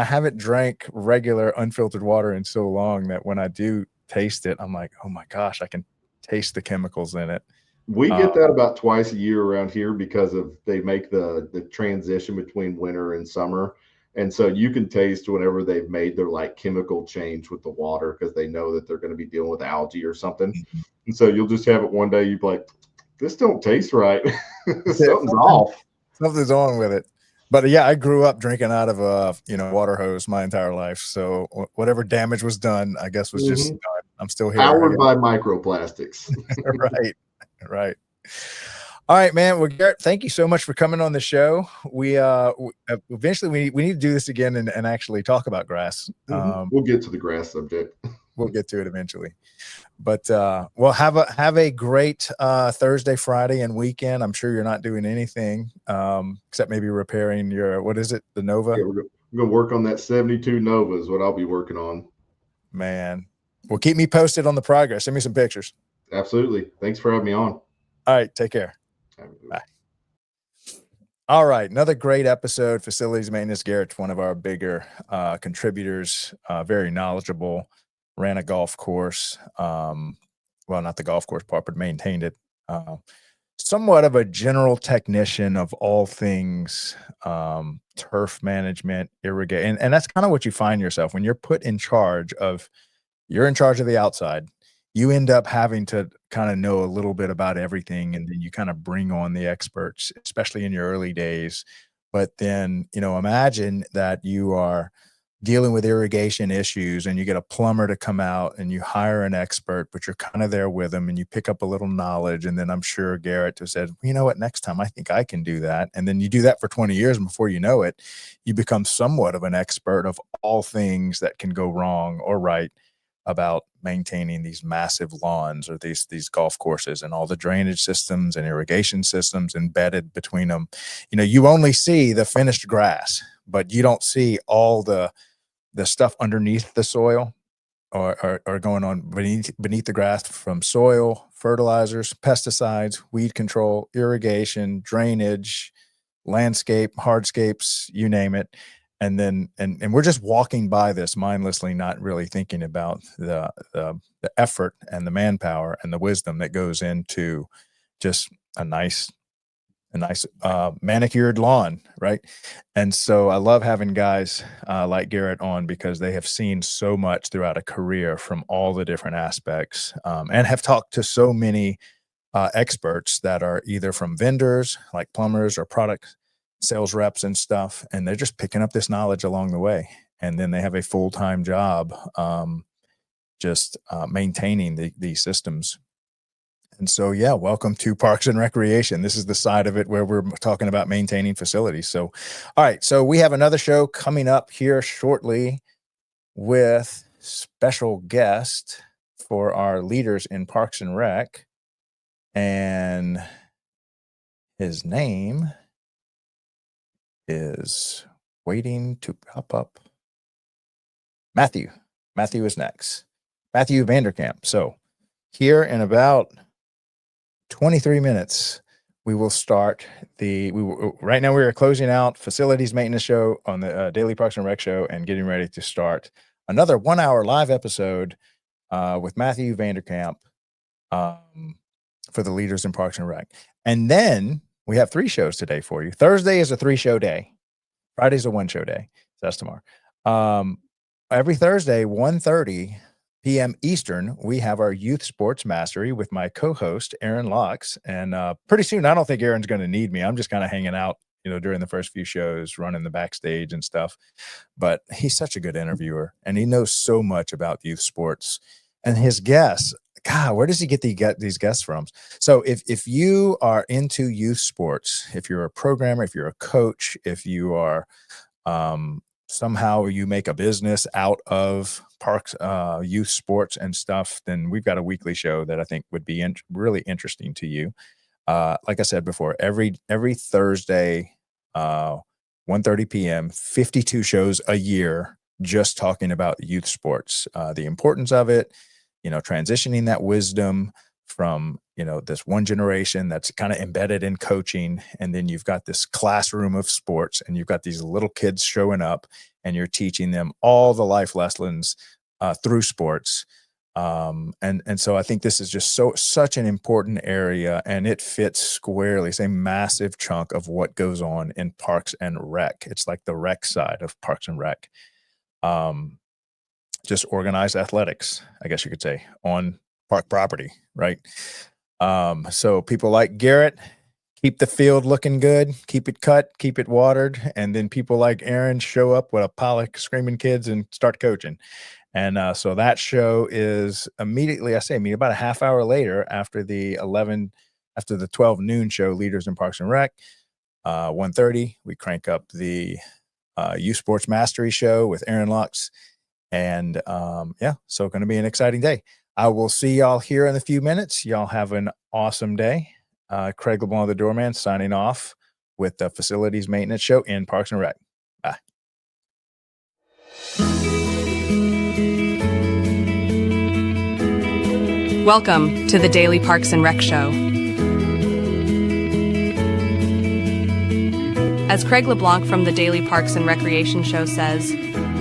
haven't drank regular unfiltered water in so long that when I do taste it, I'm like, oh my gosh, I can taste the chemicals in it. We Uh, get that about twice a year around here because they make the transition between winter and summer. And so you can taste whenever they've made their like chemical change with the water, because they know that they're going to be dealing with algae or something. And so you'll just have it one day, you'd be like, this don't taste right. Something's off. Something's on with it. But yeah, I grew up drinking out of a water hose my entire life. So whatever damage was done, I guess was just done. I'm still here. Powered by microplastics. Right. Right. All right, man. Well, Garrett, thank you so much for coming on the show. We eventually we need to do this again and actually talk about grass. We'll get to the grass subject. We'll get to it eventually. But well, have a great Thursday, Friday, and weekend. I'm sure you're not doing anything except maybe repairing your, what is it, the Nova? Yeah, we're gonna work on that 72 Nova is what I'll be working on. Man, well, keep me posted on the progress. Send me some pictures. Absolutely. Thanks for having me on. All right, take care. Bye. All right, another great episode. Facilities maintenance. Garrett's one of our bigger contributors, very knowledgeable. Ran a golf course. Well, not the golf course part, but maintained it. Somewhat of a general technician of all things turf management, irrigation. And that's kind of what you find yourself when you're put in charge of, you're in charge of the outside. You end up having to kind of know a little bit about everything, and then you kind of bring on the experts, especially in your early days. But then, imagine that you are dealing with irrigation issues and you get a plumber to come out and you hire an expert, but you're kind of there with them and you pick up a little knowledge. And then I'm sure Garrett has said, you know what, next time I think I can do that. And then you do that for 20 years. And before you know it, you become somewhat of an expert of all things that can go wrong or right about maintaining these massive lawns or these golf courses and all the drainage systems and irrigation systems embedded between them. You only see the finished grass, but you don't see all the stuff underneath the soil or going on beneath the grass, from soil, fertilizers, pesticides, weed control, irrigation, drainage, landscape, hardscapes, you name it. And then, and we're just walking by this mindlessly, not really thinking about the effort and the manpower and the wisdom that goes into just a nice manicured lawn, right? And so I love having guys like Garrett on, because they have seen so much throughout a career from all the different aspects, and have talked to so many experts that are either from vendors like plumbers or product sales reps and stuff, and they're just picking up this knowledge along the way. And then they have a full-time job just maintaining these systems. And so, yeah, welcome to Parks and Recreation. This is the side of it where we're talking about maintaining facilities. So, all right, so we have another show coming up here shortly with special guest for our leaders in Parks and Rec. And His name is waiting to pop up. Matthew. Matthew is next. Matthew Vanderkamp. So here in about 23 minutes, we will start right now we are closing out facilities maintenance show on the Daily Parks and Rec show and getting ready to start another 1 hour live episode with Matthew Vanderkamp for the leaders in Parks and Rec. And then we have 3 shows today for you. Thursday is a 3-show day. Friday's a 1-show day. So that's tomorrow. Every Thursday, 1:30 p.m. Eastern, we have our Youth Sports Mastery with my co-host, Aaron Locks. And pretty soon, I don't think Aaron's going to need me. I'm just kind of hanging out, during the first few shows, running the backstage and stuff. But he's such a good interviewer, and he knows so much about youth sports. And his guests, God, where does he get these guests from? So if you are into youth sports, if you're a programmer, if you're a coach, if you are somehow you make a business out of parks, youth sports and stuff, then we've got a weekly show that I think would be really interesting to you. Like I said before, every Thursday, 1:30 p.m., 52 shows a year, just talking about youth sports, the importance of it, transitioning that wisdom from, this one generation that's kind of embedded in coaching. And then you've got this classroom of sports, and you've got these little kids showing up, and you're teaching them all the life lessons through sports. And so I think this is just such an important area, and it fits squarely. It's a massive chunk of what goes on in Parks and Rec. It's like the rec side of Parks and Rec. Just organized athletics, I guess you could say, on park property, right? So people like Garrett keep the field looking good, keep it cut, keep it watered, and then people like Aaron show up with a pile of screaming kids and start coaching. And so that show is immediately, about a half hour later after the 12 noon show, Leaders in Parks and Rec. 1:30, we crank up the Youth Sports Mastery show with Aaron Lux. And so going to be an exciting day. I will see y'all here in a few minutes. Y'all have an awesome day. Craig LeBlanc, the doorman, signing off with the Facilities Maintenance Show in Parks and Rec. Bye. Welcome to the Daily Parks and Rec Show. As Craig LeBlanc from the Daily Parks and Recreation Show says,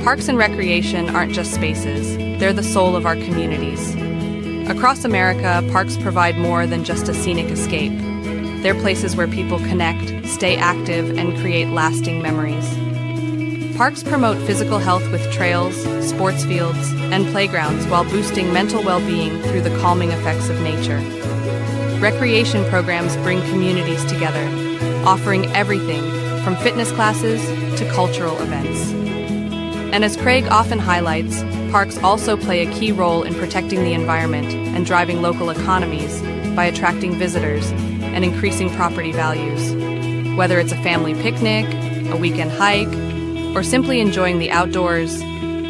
parks and recreation aren't just spaces, they're the soul of our communities. Across America, parks provide more than just a scenic escape. They're places where people connect, stay active, and create lasting memories. Parks promote physical health with trails, sports fields, and playgrounds while boosting mental well-being through the calming effects of nature. Recreation programs bring communities together, offering everything from fitness classes to cultural events. And as Craig often highlights, parks also play a key role in protecting the environment and driving local economies by attracting visitors and increasing property values. Whether it's a family picnic, a weekend hike, or simply enjoying the outdoors,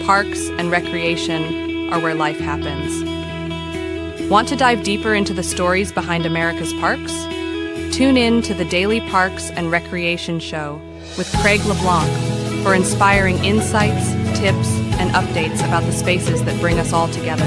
parks and recreation are where life happens. Want to dive deeper into the stories behind America's parks? Tune in to the Daily Parks and Recreation Show with Craig LeBlanc for inspiring insights, tips, and updates about the spaces that bring us all together.